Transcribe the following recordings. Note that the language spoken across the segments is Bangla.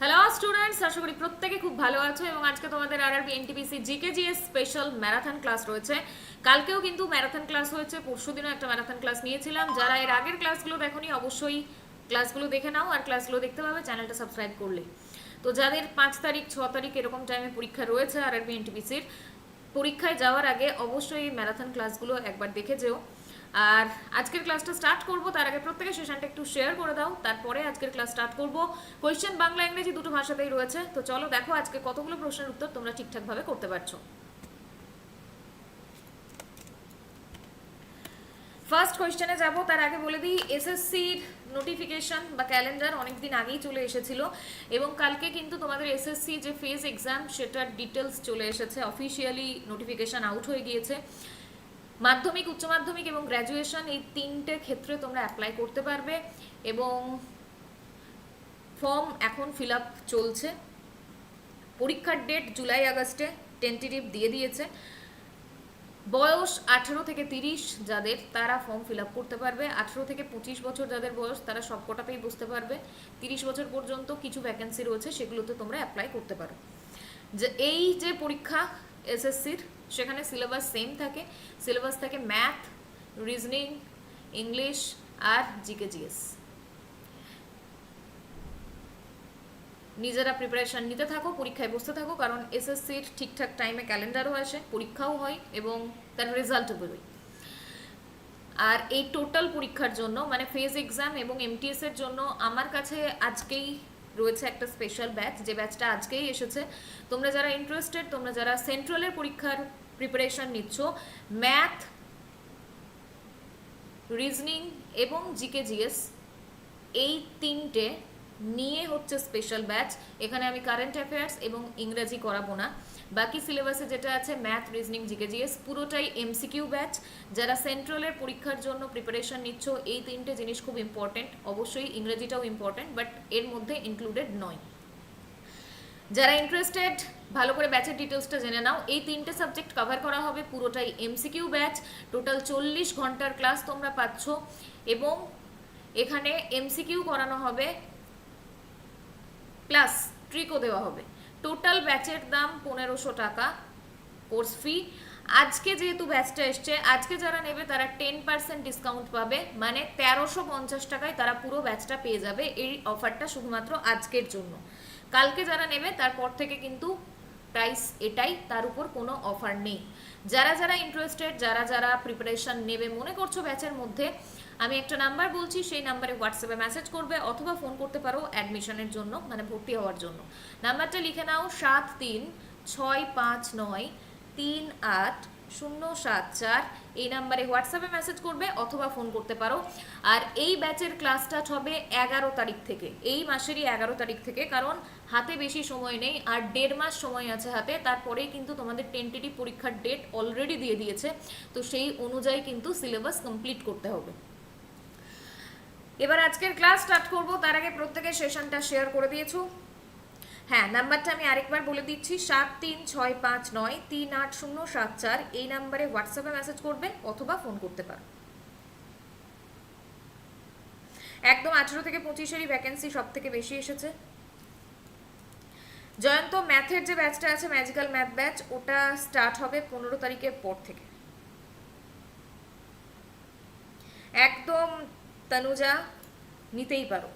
হ্যালো স্টুডেন্টস, আশা করি প্রত্যেকে খুব ভালো আছো এবং আজকে তোমাদের RRB NTPC GK GS special marathon class রয়েছে। কালকেও কিন্তু ম্যারাথন ক্লাস হয়েছে, পরশুদিনও একটা ম্যারাথন ক্লাস নিয়েছিলাম। যারা এর আগের ক্লাসগুলো দেখোনি অবশ্যই ক্লাসগুলো দেখে নাও, আর ক্লাসগুলো দেখতে পাবে চ্যানেলটা সাবস্ক্রাইব করলে। তো যাদের 5 তারিখ 6 তারিখ এরকম টাইমে পরীক্ষা রয়েছে RRB NTPCর, পরীক্ষায় যাওয়ার আগে অবশ্যই এই ম্যারাথন ক্লাসগুলো একবার দেখে যেও। আর আজকের ক্লাসটা স্টার্ট করব তার আগে প্রত্যেকে সেশনটা একটু শেয়ার করে দাও, তারপরে আজকের ক্লাস স্টার্ট করব। কোয়েশ্চেন বাংলা ইংরেজি দুটো ভাষাতেই রয়েছে। তো চলো দেখো আজকে কতগুলো প্রশ্নের উত্তর তোমরা ঠিকঠাকভাবে করতে পারছো। ফার্স্ট কোয়েশ্চেনে যাব, তার আগে বলে দিই এসএসসির নোটিফিকেশন বা ক্যালেন্ডার অনেকদিন আগেই চলে এসেছিল এবং কালকে কিন্তু তোমাদের এসএসসি যে ফেজ এক্সাম সেটার ডিটেলস চলে এসেছে, অফিসিয়ালি নোটিফিকেশন আউট হয়ে গিয়েছে। মাধ্যমিক, উচ্চ মাধ্যমিক এবং গ্র্যাজুয়েশন এই তিনটে ক্ষেত্রে তোমরা অ্যাপ্লাই করতে পারবে এবং ফর্ম এখন ফিল আপ চলছে। পরীক্ষার ডেট জুলাই আগস্টে টেন্টেটিভ দিয়ে দিয়েছে। বয়স 18 থেকে 30 যাদের, তারা ফর্ম ফিল আপ করতে পারবে। 18 থেকে 25 বছর যাদের বয়স তারা সবকটাতেই বসতে পারবে। 30 বছর পর্যন্ত কিছু ভ্যাকেন্সি রয়েছে, সেগুলোতে তোমরা অ্যাপ্লাই করতে পারো। যে এই যে পরীক্ষা এসএসসির, সেখানে সিলেবাস সেম থাকে। সিলেবাস থাকে ম্যাথ, রিজনিং, ইংলিশ আর জিকে জিএস। নিজেরা প্রিপারেশন নিতে থাকো, পরীক্ষায় বসতে থাকো, কারণ এসএসসির ঠিকঠাক টাইমে ক্যালেন্ডারও আসে, পরীক্ষাও হয় এবং তার রেজাল্টও বেরোয়। আর এই টোটাল পরীক্ষার জন্য মানে ফেজ এক্সাম এবং এমটিএস এর জন্য আমার কাছে আজকেই রয়েছে একটা স্পেশাল ব্যাচ, যে ব্যাচটা আজকেই এসেছে। তোমরা যারা ইন্টারেস্টেড, তোমরা যারা সেন্ট্রালের পরীক্ষার প্রিপারেশন নিচ্ছ, ম্যাথ, রিজনিং এবং জিকে জিএস এই তিনটে নিয়ে হচ্ছে স্পেশাল ব্যাচ। এখানে আমি কারেন্ট অ্যাফেয়ার্স এবং ইংরেজি করাবো না। বাকি সিলেবাসে যেটা আছে ম্যাথ, রিজনিং, জিকে জিএস পুরোটাই এমসিকিউ ব্যাচ। যারা সেন্ট্রালের পরীক্ষার জন্য প্রিপারেশন নিচ্ছ, এই তিনটে জিনিস খুব ইম্পর্টেন্ট। অবশ্যই ইংরেজিটাও ইম্পর্টেন্ট, বাট এর মধ্যে ইনক্লুডেড নয়। যারা ইন্টারেস্টেড ভালো করে ব্যাচের ডিটেলসটা জেনে নাও। এই তিনটে সাবজেক্ট কভার করা হবে, পুরোটাই এমসিকিউ ব্যাচ। টোটাল 40 ঘন্টার ক্লাস তোমরা পাচ্ছ এবং এখানে এমসিকিউ করানো হবে প্লাস ট্রিকও দেওয়া হবে। টোটাল ব্যাচের দাম 1500 টাকা কোর্স ফি। আজকে যেহেতু ব্যাচটা এসছে, আজকে যারা নেবে তারা 10% ডিসকাউন্ট পাবে, মানে 1350 টাকায় তারা পুরো ব্যাচটা পেয়ে যাবে। এই অফারটা শুধুমাত্র আজকের জন্য। কালকে যারা নেবে তারপর থেকে কিন্তু প্রাইস এটাই, তার উপর কোনো অফার নেই। যারা যারা ইন্টারেস্টেড, যারা যারা প্রিপারেশন নেবে মনে করছো ব্যাচের মধ্যে, আমি একটা নাম্বার বলছি, সেই নাম্বারে হোয়াটসঅ্যাপে মেসেজ করবে অথবা ফোন করতে পারো অ্যাডমিশনের জন্য, মানে ভর্তি হওয়ার জন্য। নাম্বারটা লিখে নাও 7365938074। এই নাম্বারে হোয়াটসঅ্যাপে মেসেজ করবে অথবা ফোন করতে পারো। আর এই ব্যাচের ক্লাস স্টার্ট হবে 11 তারিখ থেকে, এই মাসেরই 11 তারিখ থেকে, কারণ হাতে বেশি সময় নেই আর 1.5 মাস সময় আছে হাতে। তারপরেই কিন্তু তোমাদের টেন্টেটিভ পরীক্ষার ডেট অলরেডি দিয়ে দিয়েছে, তো সেই অনুযায়ী কিন্তু সিলেবাস কমপ্লিট করতে হবে। এবার আজকের ক্লাস স্টার্ট করব, তার আগে প্রত্যেকে সেশনটা শেয়ার করে দিয়েছো? হ্যাঁ, নাম্বারটা আমি আরেকবার বলে দিচ্ছি, 7365938074। এই নাম্বারে হোয়াটসঅ্যাপে মেসেজ করবে অথবা ফোন করতে পারো। একদম 18 থেকে 25-এরই ভ্যাকেন্সি সব থেকে বেশি এসেছে। জয়ন্ত ম্যাথের যে ব্যাচটা আছে, ম্যাজিক্যাল ম্যাথ ব্যাচ, ওটা স্টার্ট হবে 15 তারিখের পর থেকে। একদম তনুজা নিতেই পারো।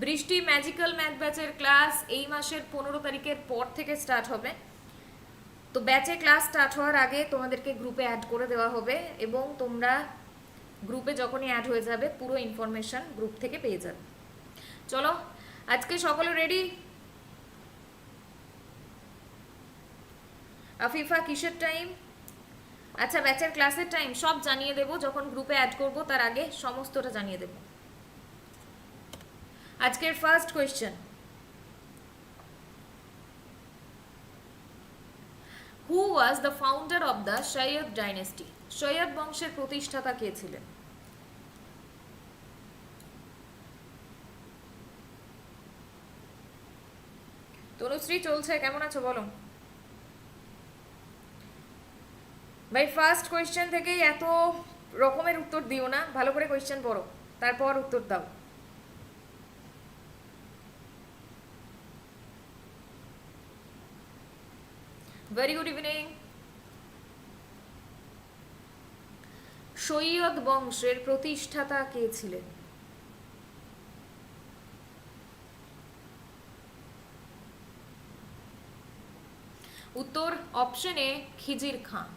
বৃষ্টি ম্যাজিক্যাল ম্যাথ ব্যাচের ক্লাস এই মাসের 15 তারিখের পর থেকে স্টার্ট হবে। তো ব্যাচে ক্লাস স্টার্ট হওয়ার আগে তোমাদেরকে গ্রুপে অ্যাড করে দেওয়া হবে এবং তোমরা গ্রুপে যখনই অ্যাড হয়ে যাবে পুরো ইনফরমেশন গ্রুপ থেকে পেয়ে যাবে। চলো আজকে সকলে রেডি? আফিফা কিসের টাইম? আচ্ছা, ব্যাচের ক্লাসের টাইম সব জানিয়ে দেবো, যখন গ্রুপে অ্যাড করবো তার আগে সমস্তটা জানিয়ে দেবো। আজকের first question, who was the founder of the Syed dynasty? Syed বংশের প্রতিষ্ঠাতা কে ছিলেন? তনুশ্রী চলছে, কেমন আছো বলো ভাই? ফার্স্ট কোয়েশ্চেন থেকেই এত রকমের উত্তর দিও না, ভালো করে কোয়েশ্চেন পড়ো তারপর উত্তর দাও। Very good evening. সৈয়দ বংশের প্রতিষ্ঠাতা কে ছিলেন? উত্তর অপশন এ খিজির খাঁ।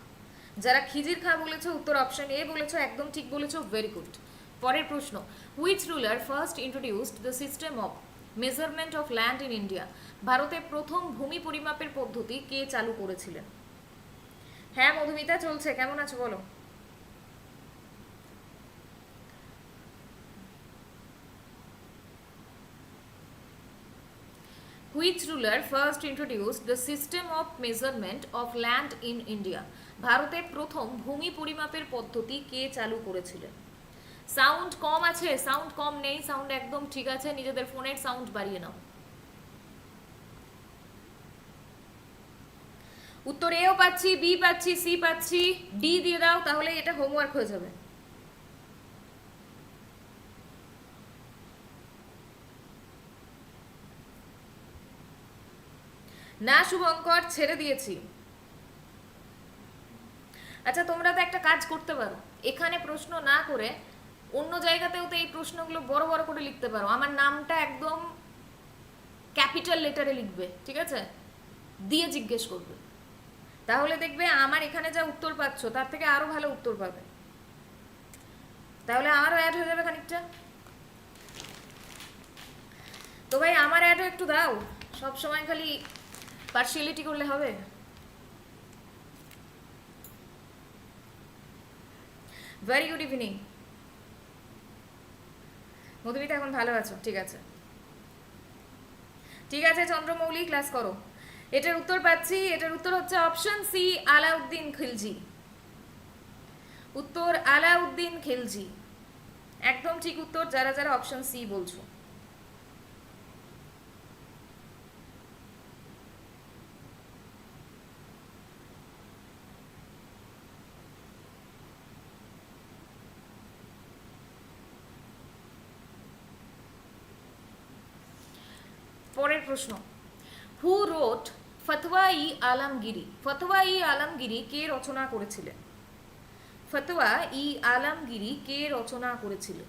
যারা খিজির খাঁ বলেছো উত্তর অপশন এ বলেছো, একদম ঠিক বলেছো, ভেরি গুড। পরের প্রশ্ন, which ruler first introduced the system of measurement of land in India? ভারতে প্রথম ভূমি পরিমাপের পদ্ধতি কে চালু করেছিলেন? হ্যাঁ মধুমিতা চলছে, কেমন আছো বলো? Which ruler first introduced the system of measurement of land in India? ভারতে প্রথম ভূমি পরিমাপের পদ্ধতি কে চালু করেছিলেন? সাউন্ড কম আছে, সাউন্ড কম নেই, সাউন্ড একদম ঠিক আছে, নিজেদের ফোনের সাউন্ড বাড়িয়ে নাও। উত্তর এও পাচ্ছি, বি পাচ্ছি, সি পাচ্ছি, ডি দিয়ে দাও, তাহলে এটা হোমওয়ার্ক হয়ে যাবে। না শুভঙ্কর, ছেড়ে দিয়েছি। আচ্ছা তোমরা তো একটা কাজ করতে পারো, এখানে প্রশ্ন না করে অন্য জায়গাতেও তো এই প্রশ্নগুলো বড় বড় করে লিখতে পারো। আমার নামটা একদম ক্যাপিটাল লেটারে লিখবে, ঠিক আছে, দিয়ে জিজ্ঞেস করবে, তাহলে দেখবে আমার এখানে যা উত্তর পাচ্ছ তার থেকে আরো ভালো উত্তর পাবে, তাহলে আমারও অ্যাড হয়ে যাবে খানিকটা। তো ভাই আমার অ্যাডও একটু দাও, সব সময় খালি পার্সিয়ালিটি করলে হবে? ভেরি গুড ইভিনিং মধুমিতা, এখন ভালো আছো? ঠিক আছে ঠিক আছে, চন্দ্রমৌলি ক্লাস করো। এটার উত্তর পাচ্ছি, এটার উত্তর হচ্ছে অপশন সি আলাউদ্দিন খিলজি। উত্তর আলাউদ্দিন খিলজি, একদম ঠিক উত্তর যারা যারা অপশন সি বলছো। পরের প্রশ্ন, হু রোট ফতোয়া-ই আলমগিরি? ফতোয়া-ই আলমগিরি কে রচনা করেছিলেন? ফতোয়া-ই আলমগিরি কে রচনা করেছিলেন?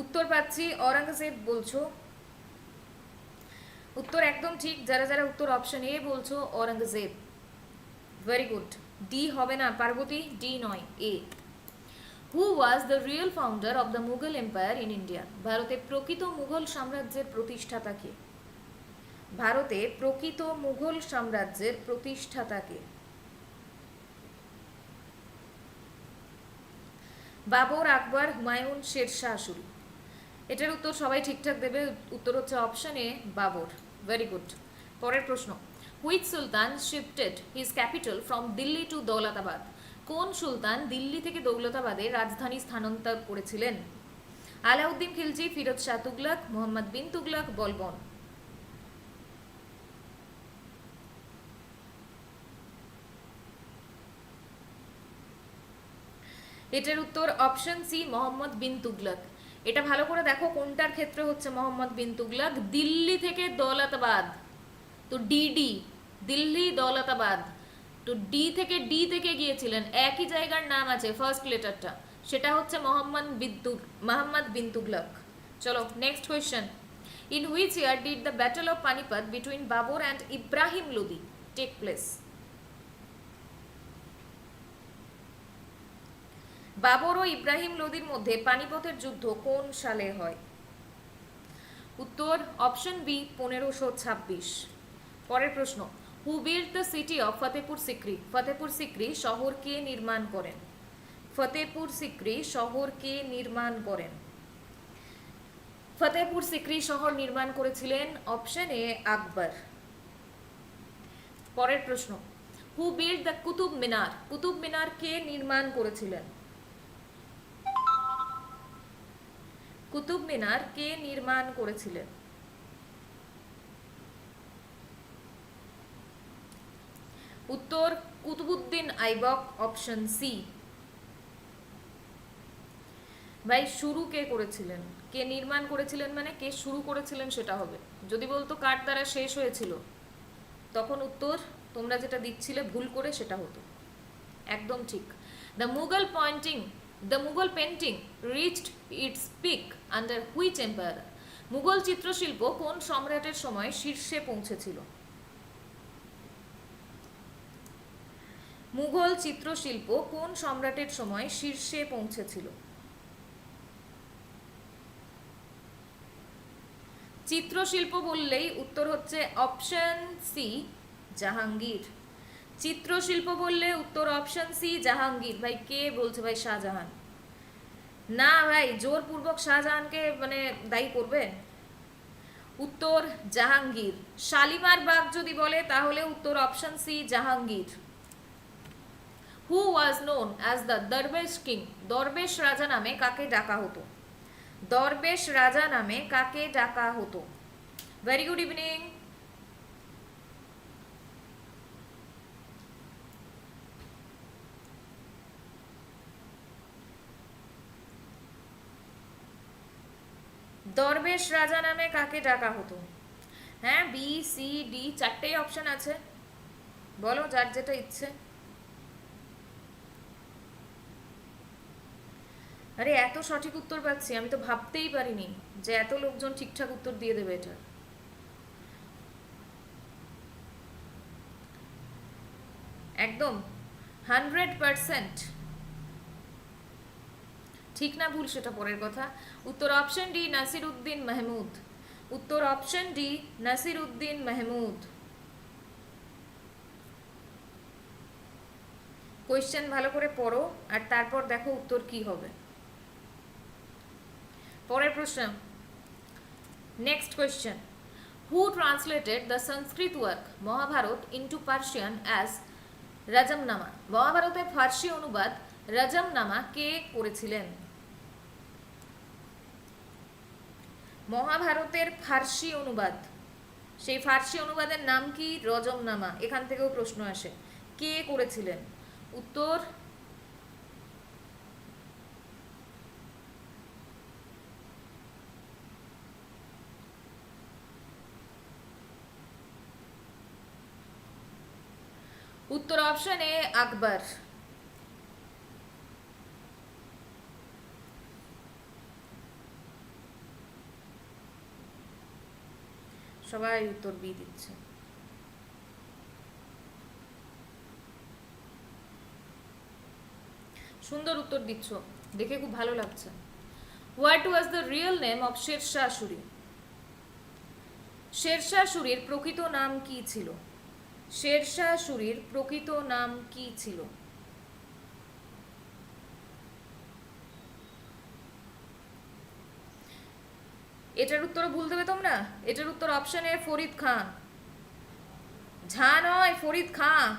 উত্তর পাচ্ছি ঔরঙ্গজেব বলছো, উত্তর একদম ঠিক, যারা যারা উত্তর অপশন এ বলছো ঔরঙ্গজেব, ভেরি গুড। ডি হবে না পার্বতী, ডি নয়, A. Who was the real founder of the Mughal empire in India? ভারতে প্রকৃত মুঘল সাম্রাজ্যের প্রতিষ্ঠাতা কে? ভারতে প্রকৃত মুঘল সাম্রাজ্যের প্রতিষ্ঠাতা কে? বাবর, আকবর, হুমায়ুন, শেরশাহ সূরি? এটার উত্তর সবাই ঠিকঠাক দেবে, উত্তর হচ্ছে option A Babur, very good. পরের প্রশ্ন, which sultan shifted his capital from Delhi to Daulatabad? কোন সুলতান দিল্লি থেকে দৌলতাবাদে রাজধানী স্থানান্তর করেছিলেন? আলাউদ্দিন খিলজি, ফিরোজ শাহ তুগলক, মোহাম্মদ বিন তুগলক, বলবন? এটার উত্তর অপশন সি মোহাম্মদ বিন তুগলক। এটা ভালো করে দেখো কোনটার ক্ষেত্রে হচ্ছে মোহাম্মদ বিন তুগলক, দিল্লি থেকে দৌলতাবাদ, তো ডিডি, দিল্লি দৌলতাবাদ, তো ডি থেকে গিয়েছিলেন, একই জায়গার নাম আছে ফার্স্ট লেটারটা, সেটা হচ্ছে মোহাম্মদ বিন তুগলক। চলো next question, in which year did the battle of Panipat between Babur and Ibrahim Lodi take place? Babur ও ইব্রাহিম লোদির মধ্যে পানিপথের যুদ্ধ কোন সালে হয়? উত্তর অপশন বি 1526। পরের প্রশ্ন, who built the city of Fatehpur Sikri? Fatehpur Sikri শহর কে নির্মাণ করেন? ফতেপুর সিক্রি শহর কে নির্মাণ করেন? ফতেপুর সিক্রি শহর নির্মাণ করেছিলেন অপশন এ আকবর। পরের প্রশ্ন, who built the Qutub Minar? Qutub Minar কে নির্মাণ করেছিলেন? কুতুব মিনার কে নির্মাণ করেছিলেন? উত্তর কুতুবুদ্দিন আইবক, অপশন সি। ভাই শুরু কে করেছিলেন? কে নির্মাণ করেছিলেন মানে কে শুরু করেছিলেন সেটা হবে। যদি বলতো কার দ্বারা শেষ হয়েছিল, তখন উত্তর তোমরা যেটা দিচ্ছিলে ভুল করে সেটা হতো। একদম ঠিক। The Mughal painting reached its peak under which empire? Mughal চিত্রশিল্প কোন সম্রাটের সময় শীর্ষে পৌঁছেছিল? মুঘল চিত্রশিল্প কোন সম্রাটের সময় শীর্ষে পৌঁছেছিল? চিত্রশিল্প বললেই উত্তর হচ্ছে অপশন সি, জাহাঙ্গীর। চিত্রশিল্প বললে উত্তর অপশন সি, জাহাঙ্গীর। ভাই কে বলছে ভাই শাহজাহান? না ভাই, জোরপূর্বক শাহজাহানকে মানে দায়ী করবে? উত্তর জাহাঙ্গীর। শালিমার বাগ যদি বলে তাহলে উত্তর option C, Jahangir. Who was known as the dervish king? দরবেশ রাজা নামে কাকে ডাকা হতো? দরবেশ রাজা নামে কাকে ডাকা হতো? Very good evening. দরবেশ রাজা নামে কাকে ডাকা হতো? হ্যাঁ, বি সি ডি চারটেই অপশন আছে, বলো যার যেটা ইচ্ছে। আরে এত সঠিক উত্তর পাচ্ছি, আমি তো ভাবতেই পারিনি যে এত লোকজন ঠিকঠাক উত্তর দিয়ে দেবে এটা। একদম 100%। ঠিক না ভুল সেটা পরের কথা। উত্তর অপশন ডি, নাসির উদ্দিন মাহমুদ। উত্তর option D, Nasir Uddin Mahmud. Question ভালো করে পড়ো আর তারপর দেখো উত্তর কি হবে। পরের প্রশ্ন, next question. Who translated the Sanskrit work Mahabharata into Persian as Razmnama? মহাভারতের ফার্সি অনুবাদ রাজমনামা কে করেছিলেন? মহাভারতের ফার্সি অনুবাদ, সেই ফার্সি অনুবাদের নাম কি? রজমনামা। এখান থেকেও প্রশ্ন আসে, কে করেছিলেন? উত্তর উত্তর অপশন এ, আকবর। সবাই উত্তর বি দিচ্ছে। সুন্দর উত্তর দিচ্ছ, দেখে খুব ভালো লাগছে। What was the real name of Sher Shah Suri? Sher Shah সুরির প্রকৃত নাম কি ছিল? শেরশাহ সুরির প্রকৃত নাম কি ছিল? এটার উত্তর ভুল দেবে তোমরা। এটার উত্তর অপশন এ, ফরিদ খান। ঝা নয়, Farid Khan.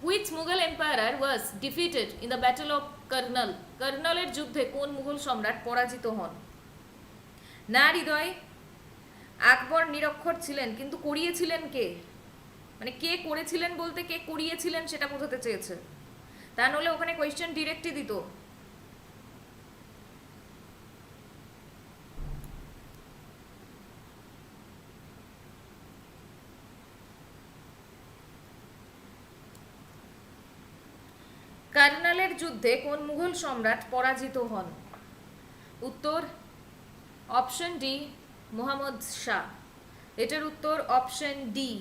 Which Mughal empire was defeated in the battle of Karnal? কর্নলের যুদ্ধে কোন মুঘল সম্রাট পরাজিত হন? না হৃদয়, আকবর নিরক্ষর ছিলেন, কিন্তু করিয়েছিলেন কে? মানে কে করেছিলেন বলতে কে করিয়েছিলেন সেটা বোঝাতে চেয়েছে, তা নাহলে ওখানে কোয়েশ্চেন ডিরেক্টই দিত। কার্নালের যুদ্ধে কোন মুঘল সম্রাট পরাজিত হন? উত্তর অপশন ডি, মোহাম্মদ শাহ। এটার উত্তর option D.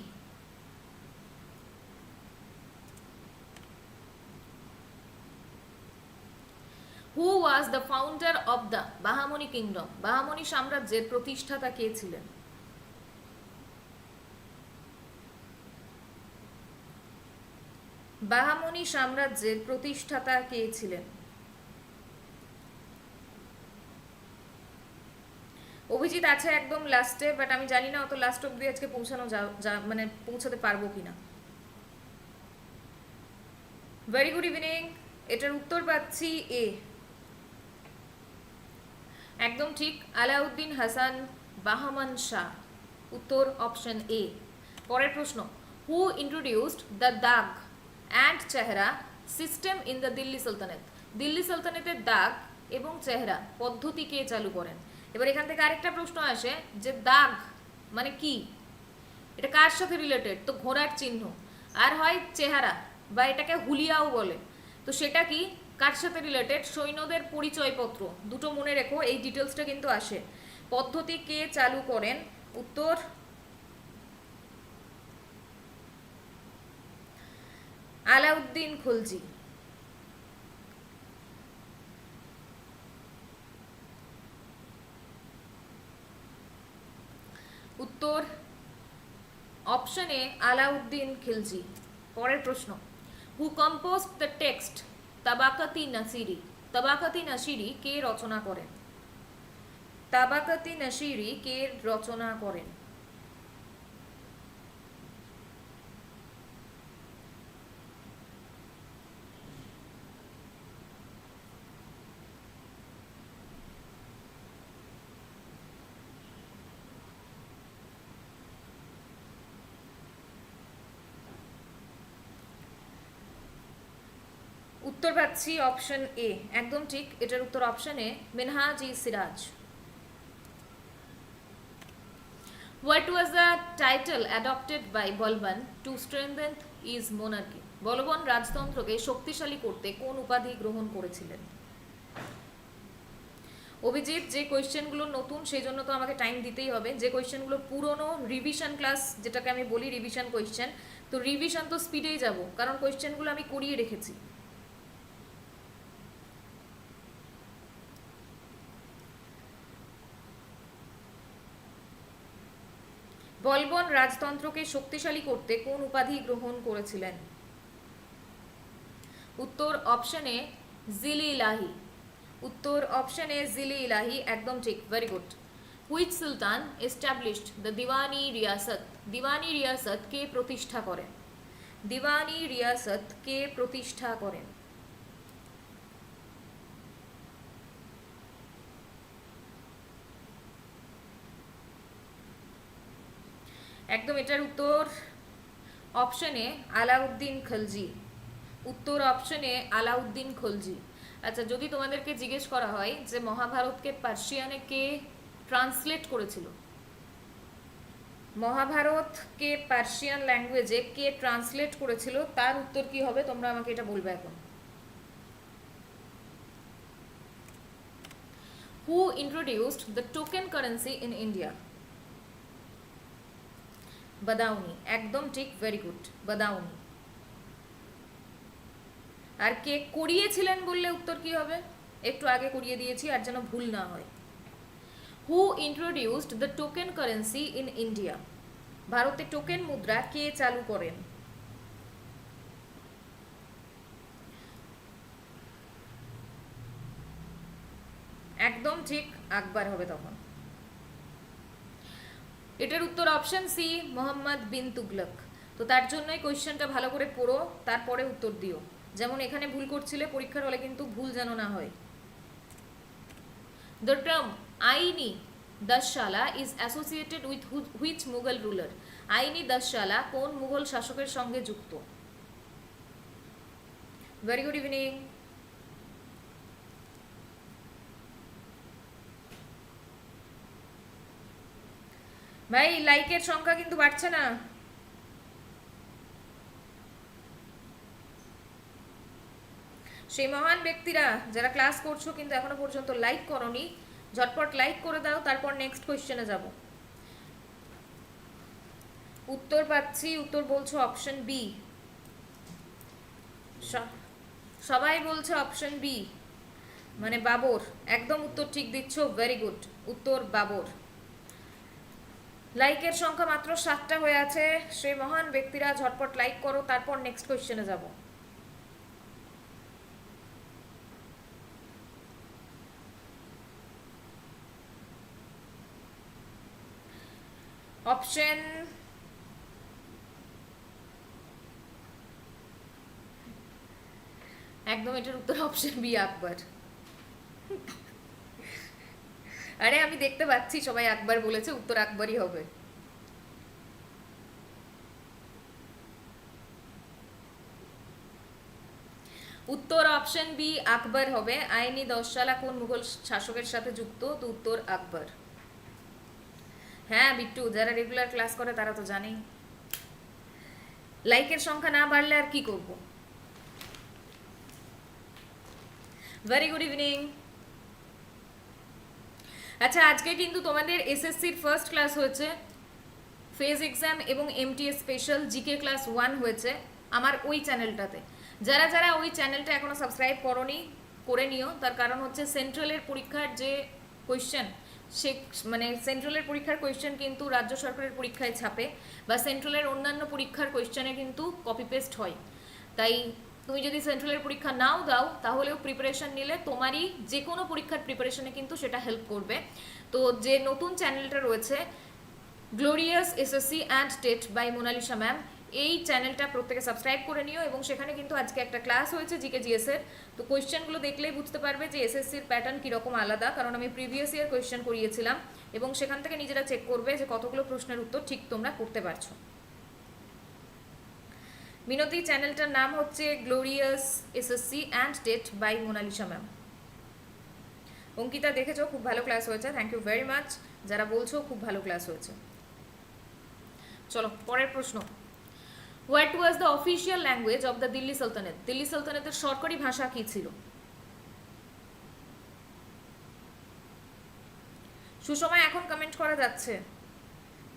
Who was the founder of the Bahmani kingdom? Bahmani সাম্রাজ্যের প্রতিষ্ঠাতা কে ছিলেন? বাহামনি সাম্রাজ্যের প্রতিষ্ঠাতা কে ছিলেন? অভিজিৎ আছে একদম লাস্টে, বাট আমি জানি না অত লাস্ট অব্দি আজকে পৌঁছানো মানে পৌঁছাতে পারবো কিনা। ভেরি গুড ইভিনিং এটার উত্তর পাচ্ছি এ, একদম ঠিক, আলাউদ্দিন হাসান বাহমান শাহ, উত্তর অপশন এ। পরের প্রশ্ন, who introduced the dagh and chehra system in the Delhi Sultanate? Delhi সালতানাতের দাগ এবং চেহারা পদ্ধতি কে চালু করেন? এবার এখান থেকে আরেকটা প্রশ্ন আসে যে দাগ মানে কি, এটা কার সাথে রিলেটেড? তো ঘোড়ার চিহ্ন, আর হয় চেহারা বা এটাকে হুলিয়াও বলে, তো সেটা কি, কার সাথে রিলেটেড? সৈন্যদের পরিচয়পত্র, দুটো মনে রেখো, এই ডিটেলসটা কিন্তু আসে। পদ্ধতি কে চালু করেন? উত্তর আলাউদ্দিন খুলজি। উত্তর অপশন এ, আলাউদ্দিন খিলজি। পরের প্রশ্ন, who composed the text Tabaqat Nasiri? Tabaqat Nasiri কে রচনা করেন? তাবাকাতি নাসিরি কে রচনা করেন? উত্তর পাচ্ছি অপশন এ, একদম ঠিক, এটার উত্তর option A, Minhaj E Siraj. What was the title adopted by Balban to strengthen his monarchy? Balban রাজতন্ত্রকে শক্তিশালী করতে কোন উপাধি গ্রহণ করেছিলেন? অভিজিৎ, যে কোয়েশ্চেনগুলো নতুন সেই জন্য তো আমাকে টাইম দিতেই হবে, যে কোয়েশ্চেনগুলো পুরনো রিভিশন ক্লাস যেটাকে আমি বলি রিভিশন কোয়েশ্চেন, তো রিভিশন তো স্পিডেই যাব কারণ কোয়েশ্চেনগুলো আমি করিয়ে রেখেছি। বলবন রাজতন্ত্রকে শক্তিশালী করতে কোন উপাধি গ্রহণ করেছিলেন? উত্তর অপশন এ, জিলি ইলাহি। উত্তর অপশন এ, জিলি ইলাহি, একদম ঠিক, very good. Which sultan established the Diwani Riyasat? Diwani Riyasat কে প্রতিষ্ঠা করেন? দিওয়ানি রিয়াসত কে প্রতিষ্ঠা করেন? একদম, এটার উত্তর অপশন এ, আলাউদ্দিন খলজি। উত্তর অপশন এ, আলাউদ্দিন খলজি। আচ্ছা, যদি তোমাদেরকে জিজ্ঞেস করা হয় যে মহাভারতকে পার্সিয়ানে কে ট্রান্সলেট করেছিল, মহাভারতকে পার্সিয়ান ল্যাঙ্গুয়েজে কে ট্রান্সলেট করেছিল, তার উত্তর কি হবে তোমরা আমাকে এটা বলবে এখন। Who introduced the token currency in India? Badauni, একদম ঠিক, ভেরি গুড, বাদাউনি। আর কে করিয়েছিলেন বললে উত্তর কি হবে? একটু আগে করিয়ে দিয়েছি আর যেন ভুল না হয়। Who introduced the token currency in India? ভারতে টোকেন মুদ্রা কে চালু করেন? একদম ঠিক, আকবর হবে তখন। এটার উত্তর অপশন সি, মোহাম্মদ বিন তুগলক। তো তার জন্যই কোয়েশ্চেনটা ভালো করে পড়ো, তারপরে উত্তর দিও, যেমন এখানে ভুল করছিলে পরীক্ষার হলে কিন্তু ভুল যেন না হয়। The term Aini Dahsala is associated with which Mughal ruler? Aini Dahsala কোন মুঘল শাসকের সঙ্গে যুক্ত? Very good evening. ভাই লাইকের সংখ্যা কিন্তু বাড়ছে না। সেই মহান ব্যক্তিরা যারা ক্লাস করছো কিন্তু এখনো পর্যন্ত লাইক করোনি, ঝটপট লাইক করে দাও, তারপর নেক্সট কোয়েশ্চেনে যাব। উত্তর পাচ্ছি, উত্তর বলছো অপশন বি, সবাই বলছে অপশন বি মানে বাবর, একদম উত্তর ঠিক দিচ্ছ, ভেরি গুড, উত্তর বাবর। লাইকের সংখ্যা মাত্র 7টা হয়ে আছে, সেই মহান ব্যক্তিরা ঝটপট লাইক করো, তারপর নেক্সট কোয়েশ্চেনে যাব। অপশন একদম এটার উত্তর অপশন বি, আকবর। আরে আমি দেখতে পাচ্ছি সবাই আকবর বলেছে, উত্তর আকবরই হবে। উত্তর অপশন বি আকবর হবে। আইনি 10 সালা কোন মুঘল শাসকের সাথে যুক্ত? তো উত্তর আকবর। হ্যাঁ বিট্টু, যারা রেগুলার ক্লাস করে তারা তো জানেই। লাইকের সংখ্যা না বাড়লে আর কি করব। Very good evening. আচ্ছা, আজকে কিন্তু তোমাদের এসএসসির ফার্স্ট ক্লাস হয়েছে, ফেজ এক্সাম এবং এমটিএস স্পেশাল জিকে ক্লাস 1 হয়েছে আমার ওই চ্যানেলটাতে। যারা যারা ওই চ্যানেলটা এখনো সাবস্ক্রাইব করোনি করে নিও, তার কারণ হচ্ছে সেন্ট্রালের পরীক্ষার যে কোয়েশ্চেন, সে মানে সেন্ট্রালের পরীক্ষার কোয়েশ্চেন কিন্তু রাজ্য সরকারের পরীক্ষায় ছাপে, বা সেন্ট্রালের অন্যান্য পরীক্ষার কোয়েশ্চেনে কিন্তু কপি পেস্ট হয়। তাই তুমি যদি সেন্ট্রালের পরীক্ষা নাও দাও তাহলেও প্রিপারেশন নিলে তোমারই যে কোনো পরীক্ষার প্রিপারেশনে কিন্তু সেটা হেল্প করবে। তো যে নতুন চ্যানেলটা রয়েছে glorious SSC and TET by Monalisa ma'am, এই চ্যানেলটা প্রত্যেকে সাবস্ক্রাইব করে নিও। এবং সেখানে কিন্তু আজকে একটা ক্লাস হয়েছে জিকে জিএস এর। তো কোয়েশ্চেনগুলো দেখলেই বুঝতে পারবে যে এসএসসির প্যাটার্ন কীরকম আলাদা, কারণ আমি প্রিভিয়াস ইয়ার কোয়েশ্চেন করিয়েছিলাম এবং সেখান থেকে নিজেরা চেক করবে যে কতগুলো প্রশ্নের উত্তর ঠিক তোমরা করতে পারছো। মিনতি, চ্যানেলটার নাম হচ্ছে glorious SSC and TET by Monalisa ma'am. Ankita, দেখেছো খুব ভালো ক্লাস হয়েছে, থ্যাংক ইউ ভেরি মাচ। যারা বলছো খুব ভালো ক্লাস হয়েছে। চলো পরের প্রশ্ন। What was the official language of the Delhi sultanate? Delhi সালতানেতের সরকারি ভাষা কি ছিল? সুসময়, এখন কমেন্ট করা যাচ্ছে,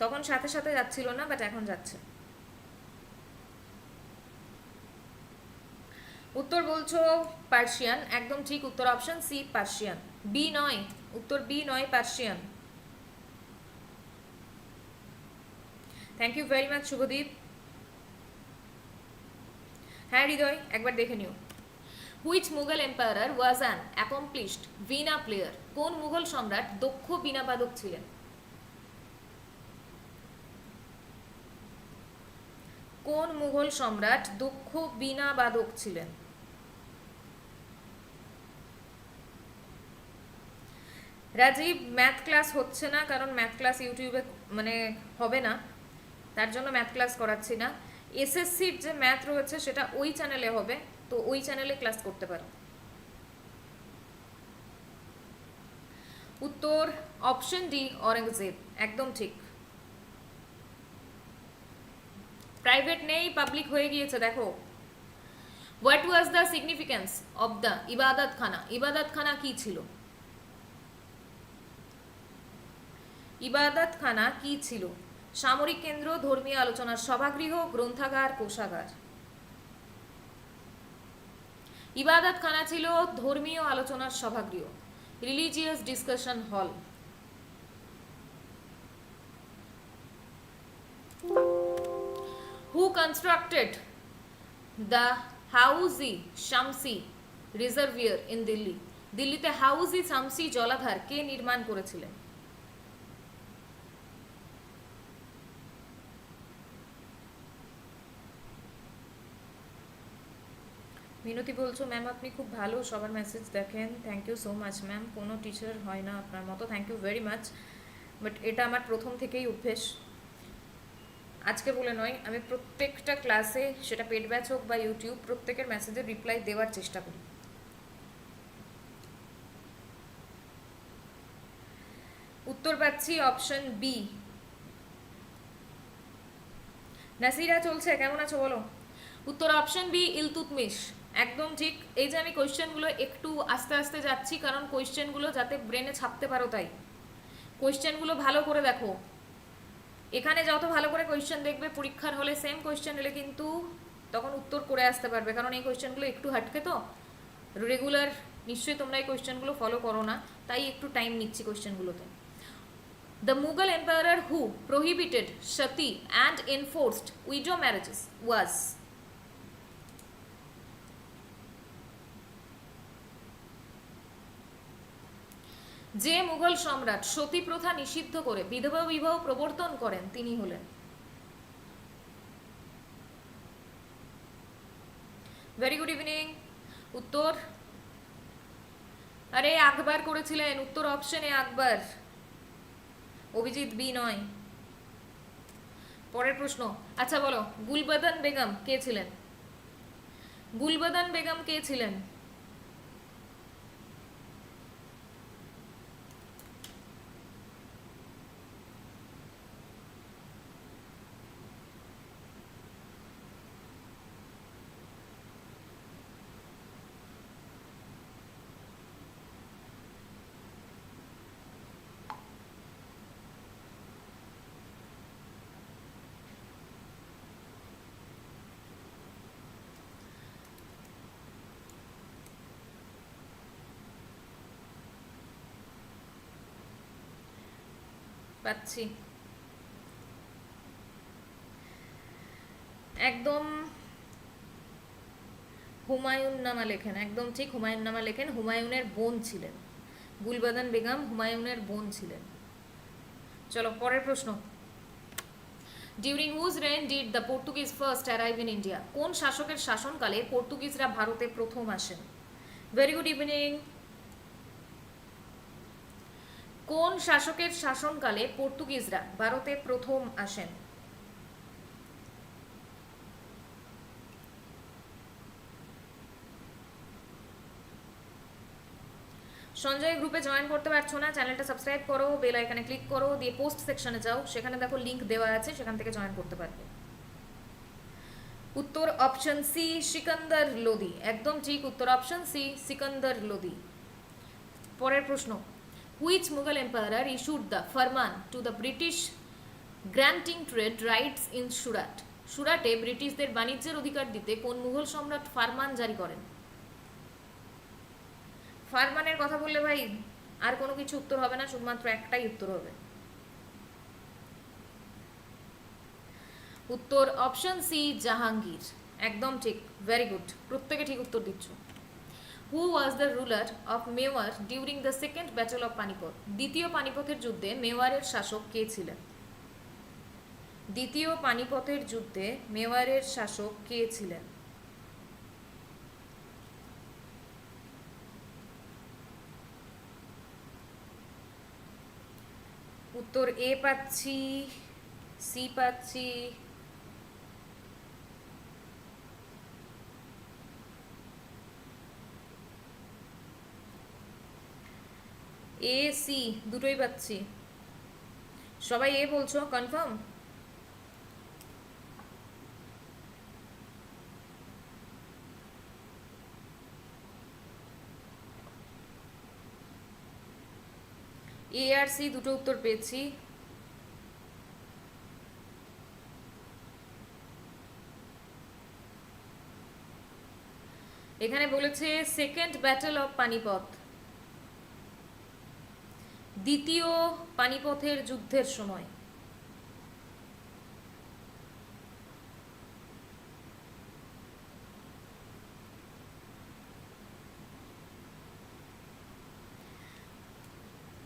তখন সাথে সাথে যাচ্ছিল না, বাট এখন যাচ্ছে। উত্তর বলছো পার্সিয়ান, একদম ঠিক। উত্তর অপশন সি পার্সিয়ান। বি নয়, উত্তর বি নয়, Persian. Thank you very much Subhadeep. হ্যাঁ হৃদয়, একবার দেখে নিও। Which Mughal empire was an accomplished veena player? কোন মুঘল সম্রাট দক্ষ বীণাবাদক ছিলেন? কোন মুঘল সম্রাট দক্ষ বীণাবাদক ছিলেন? রাজীব, ম্যাথ ক্লাস হচ্ছে না, কারণ ম্যাথ ক্লাস ইউটিউবে মানে হবে না, তার জন্য ম্যাথ ক্লাস করাচ্ছি না। এসএসসির যে ম্যাথ রয়েছে সেটা ওই চ্যানেলে হবে, তো ওই চ্যানেলে ক্লাস করতে পারো। উত্তর অপশন ডি অরঙ্গজেব, একদম ঠিক। প্রাইভেট নেই, পাবলিক হয়ে গিয়েছে দেখো। What was the significance of the ইবাদত খানা? ইবাদত খানা কি ছিল? ইবাদত খানা কি ছিল? সামরিক কেন্দ্র, ধর্মীয় আলোচনার সভাগৃহ, গ্রন্থাগার, কোষাগার। ইবাদত খানা ছিল ধর্মীয় আলোচনার সভাগৃহ, religious discussion hall. Who constructed the Hauzi Shamsi reservoir in Delhi? দিল্লিতে হাউজি শামসি জলাধার কে নির্মাণ করেছিলেন? মিনতি বলছো ম্যাম আপনি খুব ভালো, সবার মেসেজ দেখেন, thank you so much ma'am. কোনো টিচার হয় না আপনার মতো, thank you very much. But এটা আমার প্রথম থেকেই অভ্যেস, আজকে বলে নয়। আমি প্রত্যেকটা ক্লাসে, সেটা পেড ব্যাচ হোক বা ইউটিউব, প্রত্যেকের মেসেজের রিপ্লাই দেওয়ার চেষ্টা করি। উত্তর পাচ্ছি অপশন বি। নাসিরা চলছে, কেমন আছো বলো? উত্তর অপশন বি ইলতুৎমিশ, একদম ঠিক। এই যে আমি কোয়েশ্চেনগুলো একটু আস্তে আস্তে যাচ্ছি, কারণ কোয়েশ্চেনগুলো যাতে ব্রেনে ছাপতে পারো, তাই কোয়েশ্চেনগুলো ভালো করে দেখো। এখানে যত ভালো করে কোয়েশ্চেন দেখবে, পরীক্ষার হলে সেম কোয়েশ্চেন এলে কিন্তু তখন উত্তর করে আসতে পারবে, কারণ এই কোয়েশ্চেনগুলো একটু হাটকে, তো রেগুলার নিশ্চয়ই তোমরা এই কোয়েশ্চেনগুলো ফলো করো না, তাই একটু টাইম নিচ্ছি কোয়েশ্চেনগুলোতে। The Mughal emperor who prohibited sati and enforced widow marriages was? যে মুঘল সম্রাট সতী প্রথা নিষিদ্ধ করে বিধবা বিবাহ প্রবর্তন করেন তিনি হলেন? Very good evening. উত্তর, আরে আকবর করেছিলেন, উত্তর option A Akbar, Abhijit B নয়। পরের প্রশ্ন, আচ্ছা বলো গুলবদন বেগম কে ছিলেন? গুলবদন বেগম কে ছিলেন? পাচ্ছি, একদম হুমায়ুন নামা লেখেন, একদম ঠিক হুমায়ুন নামা লেখেন, হুমায়ুনের বোন ছিলেন। গুলবদন বেগম হুমায়ুনের বোন ছিলেন। চলো পরের প্রশ্ন, during whose reign did the Portuguese first arrive in India? কোন শাসকের শাসনকালে পর্তুগিজরা ভারতে প্রথম আসেন? Very good evening. কোন শাসকের শাসনকালে পর্তুগিজরা ভারতে প্রথম আসেন? সঞ্জয় গ্রুপে জয়েন করতে পারছো না, চ্যানেলটা সাবস্ক্রাইব করো, বেল আইকনে ক্লিক করো, দিয়ে পোস্ট সেকশনে যাও, সেখানে দেখো লিংক দেওয়া আছে, সেখান থেকে জয়েন করতে পারবে। উত্তর অপশন সি সিকান্দার লোদি, একদম ঠিক, উত্তর অপশন সি সিকান্দার লোদি। পরের প্রশ্ন, which Mughal empire issued the farman to the British granting trade rights in Surat? সুরাটে ব্রিটিশদের বাণিজ্যের অধিকার দিতে কোন মুঘল সম্রাট ফরমান জারি করেন? ফারমানের কথা বললে ভাই আর কোনো কিছু উত্তর হবে না, শুধুমাত্র একটাই উত্তর হবে। উত্তর অপশন সি জাহাঙ্গীর, একদম ঠিক, ভেরি গুড, প্রত্যেকে ঠিক উত্তর দিচ্ছ। Who was the ruler of Mewar during the second battle of Panipat? দ্বিতীয় পানিপথের যুদ্ধে মেওয়ারের শাসক কে ছিলেন? দ্বিতীয় পানিপথের যুদ্ধে মেওয়ারের শাসক কে ছিলেন? উত্তর এ পাচ্ছি, সি পাচ্ছি, এ সি দুটোই পাচ্ছি। সবাই এ বলছো, কনফার্ম? এ আর সি দুটো উত্তর পেয়েছি। এখানে বলেছে সেকেন্ড ব্যাটল অফ পানিপথ, দ্বিতীয় পানিপথের যুদ্ধের সময়।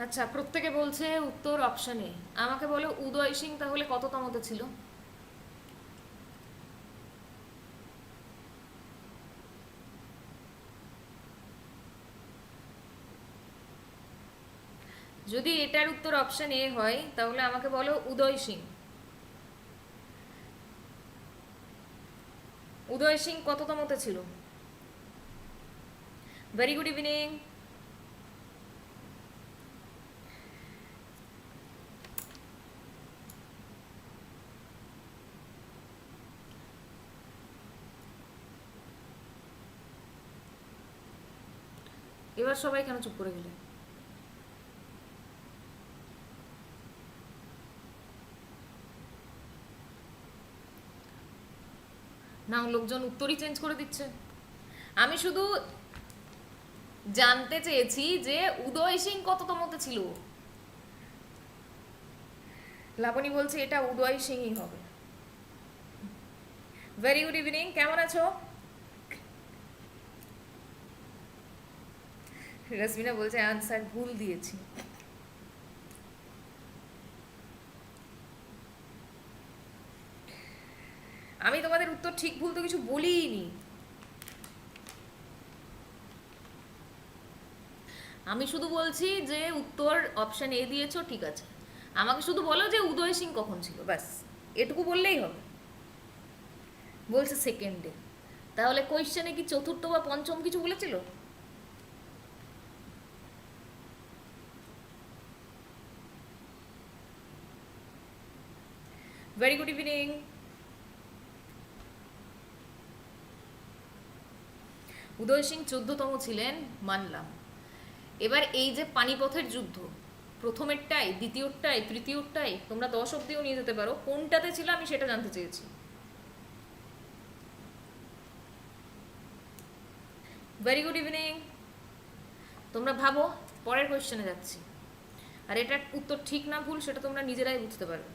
আচ্ছা, প্রত্যেকে বলছে উত্তর অপশন এ। আমাকে বলো উদয় সিং তাহলে কততমতে ছিল? যদি এটার উত্তর অপশন এ হয় তাহলে আমাকে বলো উদয় সিং। উদয় সিং কততমতে ছিল? Very good evening. এবার সবাই কেন চুপ করে গেলে? না, লোকজন উত্তরই চেঞ্জ করে দিচ্ছে। আমি শুধু জানতে চেয়েছি যে উদয় সিং কততমতে ছিল। লাবণী বলছে এটা উদয় সিংই হবে। ভেরি গুড ইভিনিং, কেমন আছো? রশ্মিনা বলছে আনসার ভুল দিয়েছি। আমি তোমাদের উত্তর ঠিক ভুল তো কিছু বলিনি। আমি শুধু বলছি যে উত্তর অপশন এ দিয়েছো, ঠিক আছে, আমাকে শুধু বলো যে উদয় সিং কখন ছিল, ব্যাস এটুকু বললেই হবে। বলছে সেকেন্ডে, তাহলে কোয়েশ্চেনে কি চতুর্থ বা পঞ্চম কিছু বলেছিল? Very good evening. Uday Singh 14তম ছিলেন, মানলাম। এবার এই যে পানিপথের যুদ্ধ, প্রথমেরটাই, দ্বিতীয়টাই, তৃতীয়টাই, তোমরা 10 অব্দিও নিয়ে যেতে পারো, কোনটাতে ছিল আমি সেটা জানতে চেয়েছি। Very good evening. তোমরা ভাবো, পরের কোয়েশ্চেনে যাচ্ছি, আর এটার উত্তর ঠিক না ভুল সেটা তোমরা নিজেরাই বুঝতে পারবে।